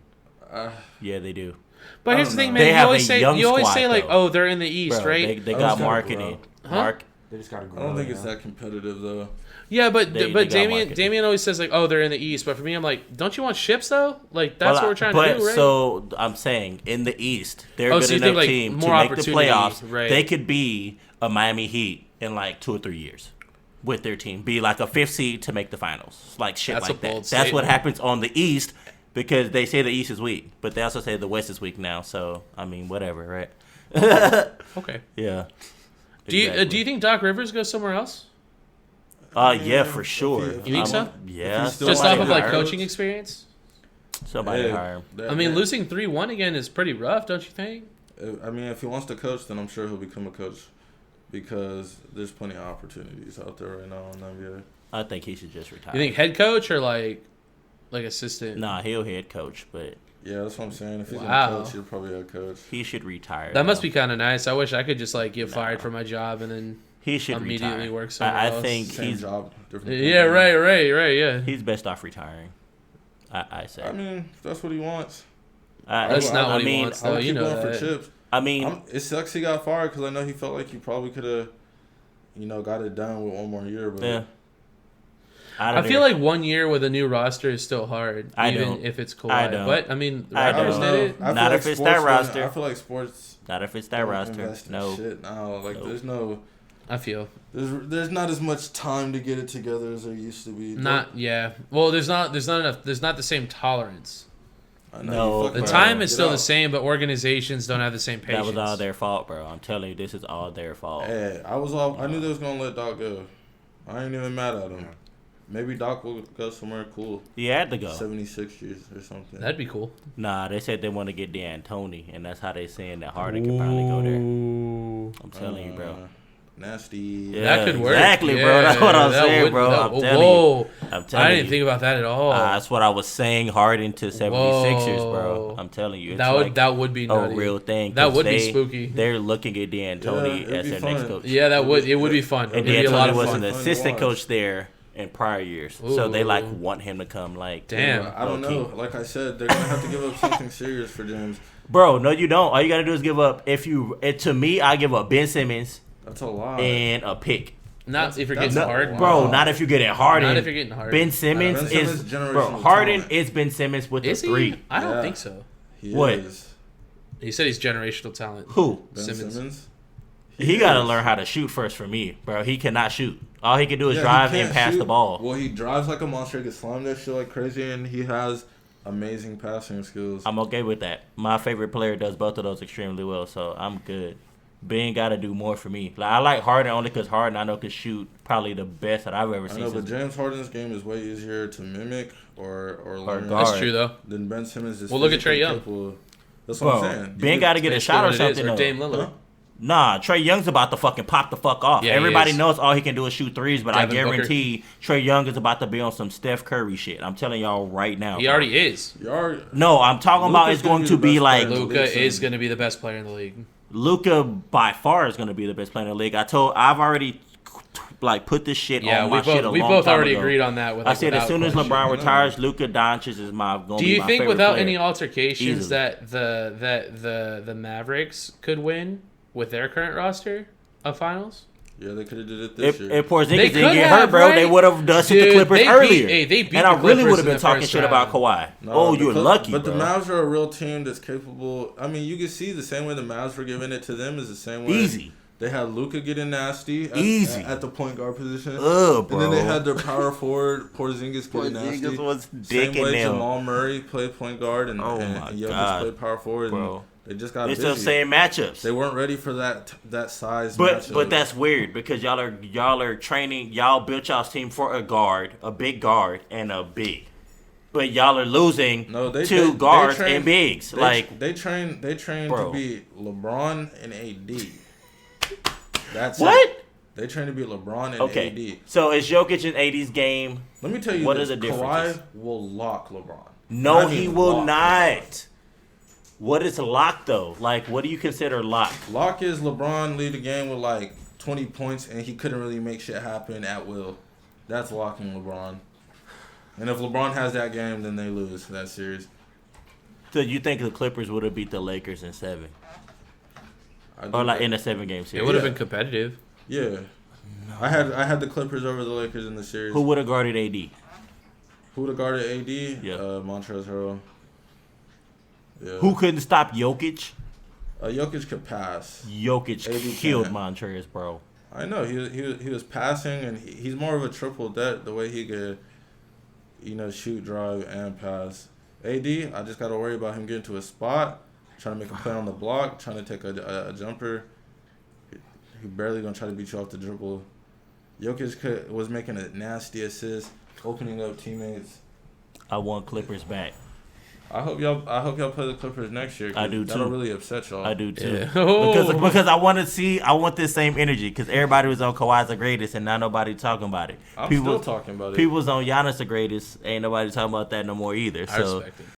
[SPEAKER 4] Uh,
[SPEAKER 2] Yeah, they do.
[SPEAKER 1] But
[SPEAKER 4] I
[SPEAKER 1] here's the
[SPEAKER 4] don't
[SPEAKER 1] thing,
[SPEAKER 4] know.
[SPEAKER 1] man.
[SPEAKER 2] They
[SPEAKER 1] You
[SPEAKER 2] have
[SPEAKER 1] always
[SPEAKER 2] a
[SPEAKER 1] say
[SPEAKER 2] young
[SPEAKER 1] like,
[SPEAKER 2] squad,
[SPEAKER 1] oh, they're in the East,
[SPEAKER 2] Bro,
[SPEAKER 1] right?
[SPEAKER 2] They
[SPEAKER 3] Oh,
[SPEAKER 2] got
[SPEAKER 3] it's gotta
[SPEAKER 2] marketing.
[SPEAKER 1] grow.
[SPEAKER 2] Mark.
[SPEAKER 3] They just got to
[SPEAKER 4] I
[SPEAKER 3] grow.
[SPEAKER 4] don't think it's that competitive though.
[SPEAKER 1] Yeah, but
[SPEAKER 2] They got
[SPEAKER 1] Damian
[SPEAKER 2] marketing.
[SPEAKER 1] always says like, oh, they're in the East. But for me, I'm like, don't you want ships though? Like that's
[SPEAKER 2] Well,
[SPEAKER 1] what we're trying
[SPEAKER 2] but
[SPEAKER 1] to do, right?
[SPEAKER 2] So I'm saying in the East, they're
[SPEAKER 1] Oh,
[SPEAKER 2] a
[SPEAKER 1] so
[SPEAKER 2] good
[SPEAKER 1] you think,
[SPEAKER 2] enough
[SPEAKER 1] like,
[SPEAKER 2] team to
[SPEAKER 1] more
[SPEAKER 2] make the
[SPEAKER 1] opportunity,
[SPEAKER 2] playoffs.
[SPEAKER 1] right.
[SPEAKER 2] They could be a Miami Heat in like 2 or 3 years with their team. Be like a 5th seed to make the finals. Like shit
[SPEAKER 1] That's
[SPEAKER 2] like
[SPEAKER 1] a
[SPEAKER 2] that.
[SPEAKER 1] bold
[SPEAKER 2] That's what
[SPEAKER 1] statement.
[SPEAKER 2] happens on the East because they say the East is weak, but they also say the West is weak now. So I mean, whatever, right?
[SPEAKER 1] Okay.
[SPEAKER 2] Yeah.
[SPEAKER 1] Do you think Doc Rivers goes somewhere else?
[SPEAKER 2] Yeah, for sure.
[SPEAKER 4] You
[SPEAKER 1] think so?
[SPEAKER 2] Yeah.
[SPEAKER 4] he's still
[SPEAKER 1] Just
[SPEAKER 2] somebody
[SPEAKER 1] off of like
[SPEAKER 2] hire-
[SPEAKER 1] coaching experience?
[SPEAKER 2] Somebody
[SPEAKER 4] Hey,
[SPEAKER 2] hire him.
[SPEAKER 1] I mean, losing 3-1 again is pretty rough, don't you think?
[SPEAKER 4] I mean, if he wants to coach, then I'm sure he'll become a coach because there's plenty of opportunities out there right now in the NBA.
[SPEAKER 2] I think he should just retire.
[SPEAKER 1] You think head coach or like assistant?
[SPEAKER 2] Nah, he'll head coach, but
[SPEAKER 4] Yeah, that's what I'm saying. If he's
[SPEAKER 1] Wow.
[SPEAKER 4] gonna coach, he'll probably a coach.
[SPEAKER 2] he should retire.
[SPEAKER 1] That must
[SPEAKER 2] though.
[SPEAKER 1] be kind of nice. I wish I could just like get fired from my job and then
[SPEAKER 2] He should
[SPEAKER 1] immediately
[SPEAKER 2] retire.
[SPEAKER 1] work somewhere
[SPEAKER 2] I
[SPEAKER 1] else.
[SPEAKER 2] think
[SPEAKER 4] Same
[SPEAKER 2] he's
[SPEAKER 4] job, different.
[SPEAKER 1] Yeah,
[SPEAKER 4] company.
[SPEAKER 1] right, yeah.
[SPEAKER 2] he's best off retiring. I say.
[SPEAKER 4] I mean, if that's what he wants.
[SPEAKER 1] That's not what he
[SPEAKER 2] mean,
[SPEAKER 1] wants.
[SPEAKER 4] I would
[SPEAKER 1] So, you
[SPEAKER 4] keep
[SPEAKER 1] know
[SPEAKER 4] going for
[SPEAKER 1] that.
[SPEAKER 4] chips.
[SPEAKER 2] I mean,
[SPEAKER 4] It sucks he got fired because I know he felt like he probably could have, got it done with one more year. But
[SPEAKER 2] yeah.
[SPEAKER 1] I feel like 1 year with a new roster is still hard,
[SPEAKER 2] I
[SPEAKER 1] even
[SPEAKER 2] don't.
[SPEAKER 1] if it's Kawhi.
[SPEAKER 2] I don't.
[SPEAKER 1] But I mean, the
[SPEAKER 2] I
[SPEAKER 1] Raptors
[SPEAKER 2] don't.
[SPEAKER 1] did it.
[SPEAKER 4] I feel
[SPEAKER 2] Not
[SPEAKER 4] like
[SPEAKER 2] if it's
[SPEAKER 4] sports
[SPEAKER 2] that
[SPEAKER 4] don't-
[SPEAKER 2] roster.
[SPEAKER 4] I feel like sports.
[SPEAKER 2] not if it's that
[SPEAKER 4] don't
[SPEAKER 2] roster.
[SPEAKER 4] invest in
[SPEAKER 2] No.
[SPEAKER 4] shit now. Like
[SPEAKER 2] Nope.
[SPEAKER 4] there's no.
[SPEAKER 1] I feel
[SPEAKER 4] There's not as much time to get it together as there used to be.
[SPEAKER 1] yeah. Well, there's not enough. There's not the same tolerance.
[SPEAKER 4] I know,
[SPEAKER 2] No,
[SPEAKER 4] you fuck
[SPEAKER 1] The
[SPEAKER 2] Bro,
[SPEAKER 1] time is
[SPEAKER 4] Get
[SPEAKER 1] still the
[SPEAKER 4] out.
[SPEAKER 1] same, but organizations don't have the same patience.
[SPEAKER 2] That was all their fault, bro. I'm telling you, this is all their fault.
[SPEAKER 4] Hey, I knew they was gonna let Doc go. I ain't even mad at him. Maybe Doc will go somewhere cool.
[SPEAKER 2] He had to go.
[SPEAKER 4] 76ers or something.
[SPEAKER 1] That'd be cool.
[SPEAKER 2] Nah, they said they want to get D'Antoni, and that's how they saying that Harden can probably go there. I'm telling you, bro.
[SPEAKER 4] Nasty.
[SPEAKER 2] Yeah,
[SPEAKER 1] That could work.
[SPEAKER 2] Exactly,
[SPEAKER 1] Yeah,
[SPEAKER 2] bro. That's what I'm
[SPEAKER 1] that
[SPEAKER 2] saying,
[SPEAKER 1] would-
[SPEAKER 2] bro.
[SPEAKER 1] that-
[SPEAKER 2] I'm telling
[SPEAKER 1] whoa.
[SPEAKER 2] you. I'm telling
[SPEAKER 1] I
[SPEAKER 2] you.
[SPEAKER 1] didn't think about that at all.
[SPEAKER 2] That's what I was saying. Harden to 76ers, bro.
[SPEAKER 1] Whoa.
[SPEAKER 2] I'm telling you. It's
[SPEAKER 1] that would be
[SPEAKER 2] a
[SPEAKER 1] nutty.
[SPEAKER 2] real thing.
[SPEAKER 1] That
[SPEAKER 2] 'cause
[SPEAKER 1] would be spooky.
[SPEAKER 2] They're looking at D'Antoni
[SPEAKER 4] Yeah, it'd
[SPEAKER 2] as
[SPEAKER 4] be
[SPEAKER 2] their
[SPEAKER 4] fun.
[SPEAKER 2] next coach.
[SPEAKER 1] Yeah, it would be fun.
[SPEAKER 2] And
[SPEAKER 1] It'd be a lot
[SPEAKER 2] D'Antoni
[SPEAKER 1] of
[SPEAKER 2] was
[SPEAKER 1] fun.
[SPEAKER 2] an
[SPEAKER 4] Fun to
[SPEAKER 2] assistant
[SPEAKER 4] watch.
[SPEAKER 2] coach there in prior years. So they
[SPEAKER 1] Ooh.
[SPEAKER 2] want him to come
[SPEAKER 1] Damn.
[SPEAKER 4] I don't
[SPEAKER 2] low-key.
[SPEAKER 4] know. Like I said, they're gonna have to give up something serious for James.
[SPEAKER 2] Bro, no, you don't. All you gotta do is give up. To me, I give up Ben Simmons
[SPEAKER 4] That's a lot.
[SPEAKER 2] and a pick.
[SPEAKER 1] Not if you're
[SPEAKER 4] That's
[SPEAKER 1] getting
[SPEAKER 4] a
[SPEAKER 1] hard.
[SPEAKER 4] lot.
[SPEAKER 2] Bro, not if you're getting Harden.
[SPEAKER 1] Not if you're getting Harden.
[SPEAKER 2] Ben Simmons
[SPEAKER 4] Ben Simmons
[SPEAKER 2] is
[SPEAKER 4] is
[SPEAKER 2] bro.
[SPEAKER 4] generational
[SPEAKER 2] Harden
[SPEAKER 4] talent.
[SPEAKER 2] is Ben Simmons with
[SPEAKER 1] Is
[SPEAKER 2] the
[SPEAKER 1] he?
[SPEAKER 2] three.
[SPEAKER 1] I don't
[SPEAKER 4] Yeah.
[SPEAKER 1] think so.
[SPEAKER 4] He
[SPEAKER 2] What?
[SPEAKER 4] is.
[SPEAKER 1] He said he's generational talent.
[SPEAKER 2] Who?
[SPEAKER 4] Ben
[SPEAKER 1] Simmons.
[SPEAKER 4] Simmons.
[SPEAKER 2] He gotta
[SPEAKER 4] is.
[SPEAKER 2] learn how to shoot first for me, bro. He cannot shoot. All he can do is
[SPEAKER 4] Yeah, he
[SPEAKER 2] drive
[SPEAKER 4] can't
[SPEAKER 2] and pass
[SPEAKER 4] shoot.
[SPEAKER 2] the ball.
[SPEAKER 4] Well, he drives like a monster. He can slam that shit like crazy, and he has amazing passing skills.
[SPEAKER 2] I'm okay with that. My favorite player does both of those extremely well, so I'm good. Ben got to do more for me. Like, I like Harden only because Harden I know could shoot probably the best that I've ever
[SPEAKER 4] I
[SPEAKER 2] seen.
[SPEAKER 4] know, but
[SPEAKER 2] since-
[SPEAKER 4] James Harden's game is way easier to mimic or learn
[SPEAKER 2] guard.
[SPEAKER 1] That's true though.
[SPEAKER 4] than Ben Simmons is.
[SPEAKER 1] Well, look at
[SPEAKER 4] physically
[SPEAKER 1] Trae Young.
[SPEAKER 4] capable. That's what
[SPEAKER 2] Bro,
[SPEAKER 4] I'm saying.
[SPEAKER 2] Ben got to get a
[SPEAKER 1] Basically
[SPEAKER 2] shot or
[SPEAKER 1] what it is,
[SPEAKER 2] something.
[SPEAKER 1] or
[SPEAKER 2] though.
[SPEAKER 1] Dame Lillard.
[SPEAKER 4] Huh?
[SPEAKER 2] Nah, Trae Young's about to fucking pop the fuck off.
[SPEAKER 1] Yeah, he
[SPEAKER 2] Everybody
[SPEAKER 1] is.
[SPEAKER 2] knows all he can do is shoot threes, but
[SPEAKER 1] Devin
[SPEAKER 2] I
[SPEAKER 1] Booker.
[SPEAKER 2] guarantee Trae Young is about to be on some Steph Curry shit. I'm telling y'all right now.
[SPEAKER 1] He
[SPEAKER 2] bro.
[SPEAKER 1] already is.
[SPEAKER 4] You are.
[SPEAKER 2] No, I'm talking about
[SPEAKER 4] Luka's
[SPEAKER 2] it's going
[SPEAKER 4] gonna
[SPEAKER 2] to
[SPEAKER 4] be the
[SPEAKER 2] be
[SPEAKER 4] best
[SPEAKER 2] like
[SPEAKER 4] player.
[SPEAKER 1] Luka
[SPEAKER 4] Listen.
[SPEAKER 1] is going to be the best player in the league.
[SPEAKER 2] Luka by far is going to be the best player in the league. I've already like put this shit
[SPEAKER 1] Yeah,
[SPEAKER 2] on
[SPEAKER 1] we
[SPEAKER 2] my shit a
[SPEAKER 1] both we
[SPEAKER 2] long
[SPEAKER 1] both
[SPEAKER 2] time
[SPEAKER 1] already
[SPEAKER 2] ago.
[SPEAKER 1] agreed on that.
[SPEAKER 2] I said as soon as
[SPEAKER 1] without
[SPEAKER 2] LeBron
[SPEAKER 1] question.
[SPEAKER 2] retires, Luka Doncic is my going to
[SPEAKER 1] Do
[SPEAKER 2] be
[SPEAKER 1] you
[SPEAKER 2] my
[SPEAKER 1] think
[SPEAKER 2] favorite
[SPEAKER 1] without
[SPEAKER 2] player.
[SPEAKER 1] any altercations
[SPEAKER 2] Easily.
[SPEAKER 1] that the Mavericks could win with their current roster of finals?
[SPEAKER 4] Yeah, they could have did it this
[SPEAKER 2] If
[SPEAKER 4] year.
[SPEAKER 2] Porzingis
[SPEAKER 1] They
[SPEAKER 2] didn't
[SPEAKER 1] could
[SPEAKER 2] get
[SPEAKER 1] have,
[SPEAKER 2] hurt, bro,
[SPEAKER 1] right?
[SPEAKER 2] they would have dusted the
[SPEAKER 1] Dude,
[SPEAKER 2] Clippers
[SPEAKER 1] they beat-
[SPEAKER 2] earlier.
[SPEAKER 1] hey, they beat
[SPEAKER 2] and
[SPEAKER 1] the
[SPEAKER 2] I really
[SPEAKER 1] Clippers
[SPEAKER 2] would have
[SPEAKER 1] in
[SPEAKER 2] been
[SPEAKER 1] the
[SPEAKER 2] talking
[SPEAKER 1] first
[SPEAKER 2] shit about
[SPEAKER 1] round.
[SPEAKER 2] Kawhi.
[SPEAKER 4] No,
[SPEAKER 2] Oh, you're
[SPEAKER 4] because-
[SPEAKER 2] lucky,
[SPEAKER 4] But
[SPEAKER 2] bro.
[SPEAKER 4] the Mavs are a real team that's capable. I mean, you can see the same way the Mavs were giving it to them is the same way.
[SPEAKER 2] Easy.
[SPEAKER 4] They had Luka getting nasty
[SPEAKER 2] Easy.
[SPEAKER 4] at the point guard position.
[SPEAKER 2] Ugh, bro.
[SPEAKER 4] And then they had their power forward, Porzingis getting nasty.
[SPEAKER 2] Porzingis was
[SPEAKER 4] Same
[SPEAKER 2] dicking
[SPEAKER 4] way
[SPEAKER 2] them.
[SPEAKER 4] Jamal Murray played point guard and,
[SPEAKER 2] Oh
[SPEAKER 4] and
[SPEAKER 2] my
[SPEAKER 4] Jokic
[SPEAKER 2] God,
[SPEAKER 4] played power forward.
[SPEAKER 2] bro.
[SPEAKER 4] And they just got
[SPEAKER 2] It's
[SPEAKER 4] busy.
[SPEAKER 2] the same matchups.
[SPEAKER 4] They weren't ready for that size
[SPEAKER 2] But
[SPEAKER 4] matchup.
[SPEAKER 2] that's weird because y'all are training. Y'all built y'all's team for a guard, a big guard, and a big. But y'all are losing two guards
[SPEAKER 4] train-
[SPEAKER 2] and bigs.
[SPEAKER 4] they train
[SPEAKER 2] Bro.
[SPEAKER 4] to be LeBron and AD. That's
[SPEAKER 2] What?
[SPEAKER 4] It. They train to be LeBron and
[SPEAKER 2] Okay,
[SPEAKER 4] AD.
[SPEAKER 2] so it's Jokic and AD's game.
[SPEAKER 4] Let me tell you
[SPEAKER 2] What
[SPEAKER 4] this.
[SPEAKER 2] are the differences?
[SPEAKER 4] Kawhi will lock LeBron.
[SPEAKER 2] No,
[SPEAKER 4] I mean,
[SPEAKER 2] he will
[SPEAKER 4] lock
[SPEAKER 2] not. What is lock though? Like, what do you consider lock?
[SPEAKER 4] LeBron. Lock is LeBron lead the game with like 20 points and he couldn't really make shit happen at will. That's locking LeBron. And if LeBron has that game, then they lose that series.
[SPEAKER 2] So you think the Clippers would have beat the Lakers in 7,
[SPEAKER 4] I
[SPEAKER 2] or
[SPEAKER 4] do
[SPEAKER 2] like
[SPEAKER 4] that.
[SPEAKER 2] in a 7-game
[SPEAKER 1] It
[SPEAKER 2] series?
[SPEAKER 1] would have
[SPEAKER 4] Yeah.
[SPEAKER 1] been competitive.
[SPEAKER 4] Yeah. I had the Clippers over the Lakers in the series.
[SPEAKER 2] Who would have guarded AD?
[SPEAKER 4] Who would have guarded AD?
[SPEAKER 2] Yeah.
[SPEAKER 4] Montrezl Harrell. Yeah.
[SPEAKER 2] Who couldn't stop Jokic?
[SPEAKER 4] Jokic could pass.
[SPEAKER 2] Jokic
[SPEAKER 4] AD
[SPEAKER 2] killed
[SPEAKER 4] can't.
[SPEAKER 2] Montrezl, bro.
[SPEAKER 4] I know he was passing and he's more of a triple threat the way he could, shoot, drive, and pass. AD, I just got to worry about him getting to a spot, trying to make a play on the block, trying to take a jumper. He barely gonna try to beat you off the dribble. Jokic was making a nasty assist, opening up teammates.
[SPEAKER 2] I want Clippers back.
[SPEAKER 4] I hope y'all play the Clippers next year. 'Cause
[SPEAKER 2] I do,
[SPEAKER 4] That'll
[SPEAKER 2] too.
[SPEAKER 4] really upset y'all.
[SPEAKER 2] I do too.
[SPEAKER 1] Yeah. Oh.
[SPEAKER 2] Because I want this same energy. Because everybody was on Kawhi's the greatest, and now nobody talking about it.
[SPEAKER 4] I'm still talking about it.
[SPEAKER 2] People's on Giannis the greatest. Ain't nobody talking about that no more either.
[SPEAKER 1] I
[SPEAKER 2] So
[SPEAKER 1] respect it.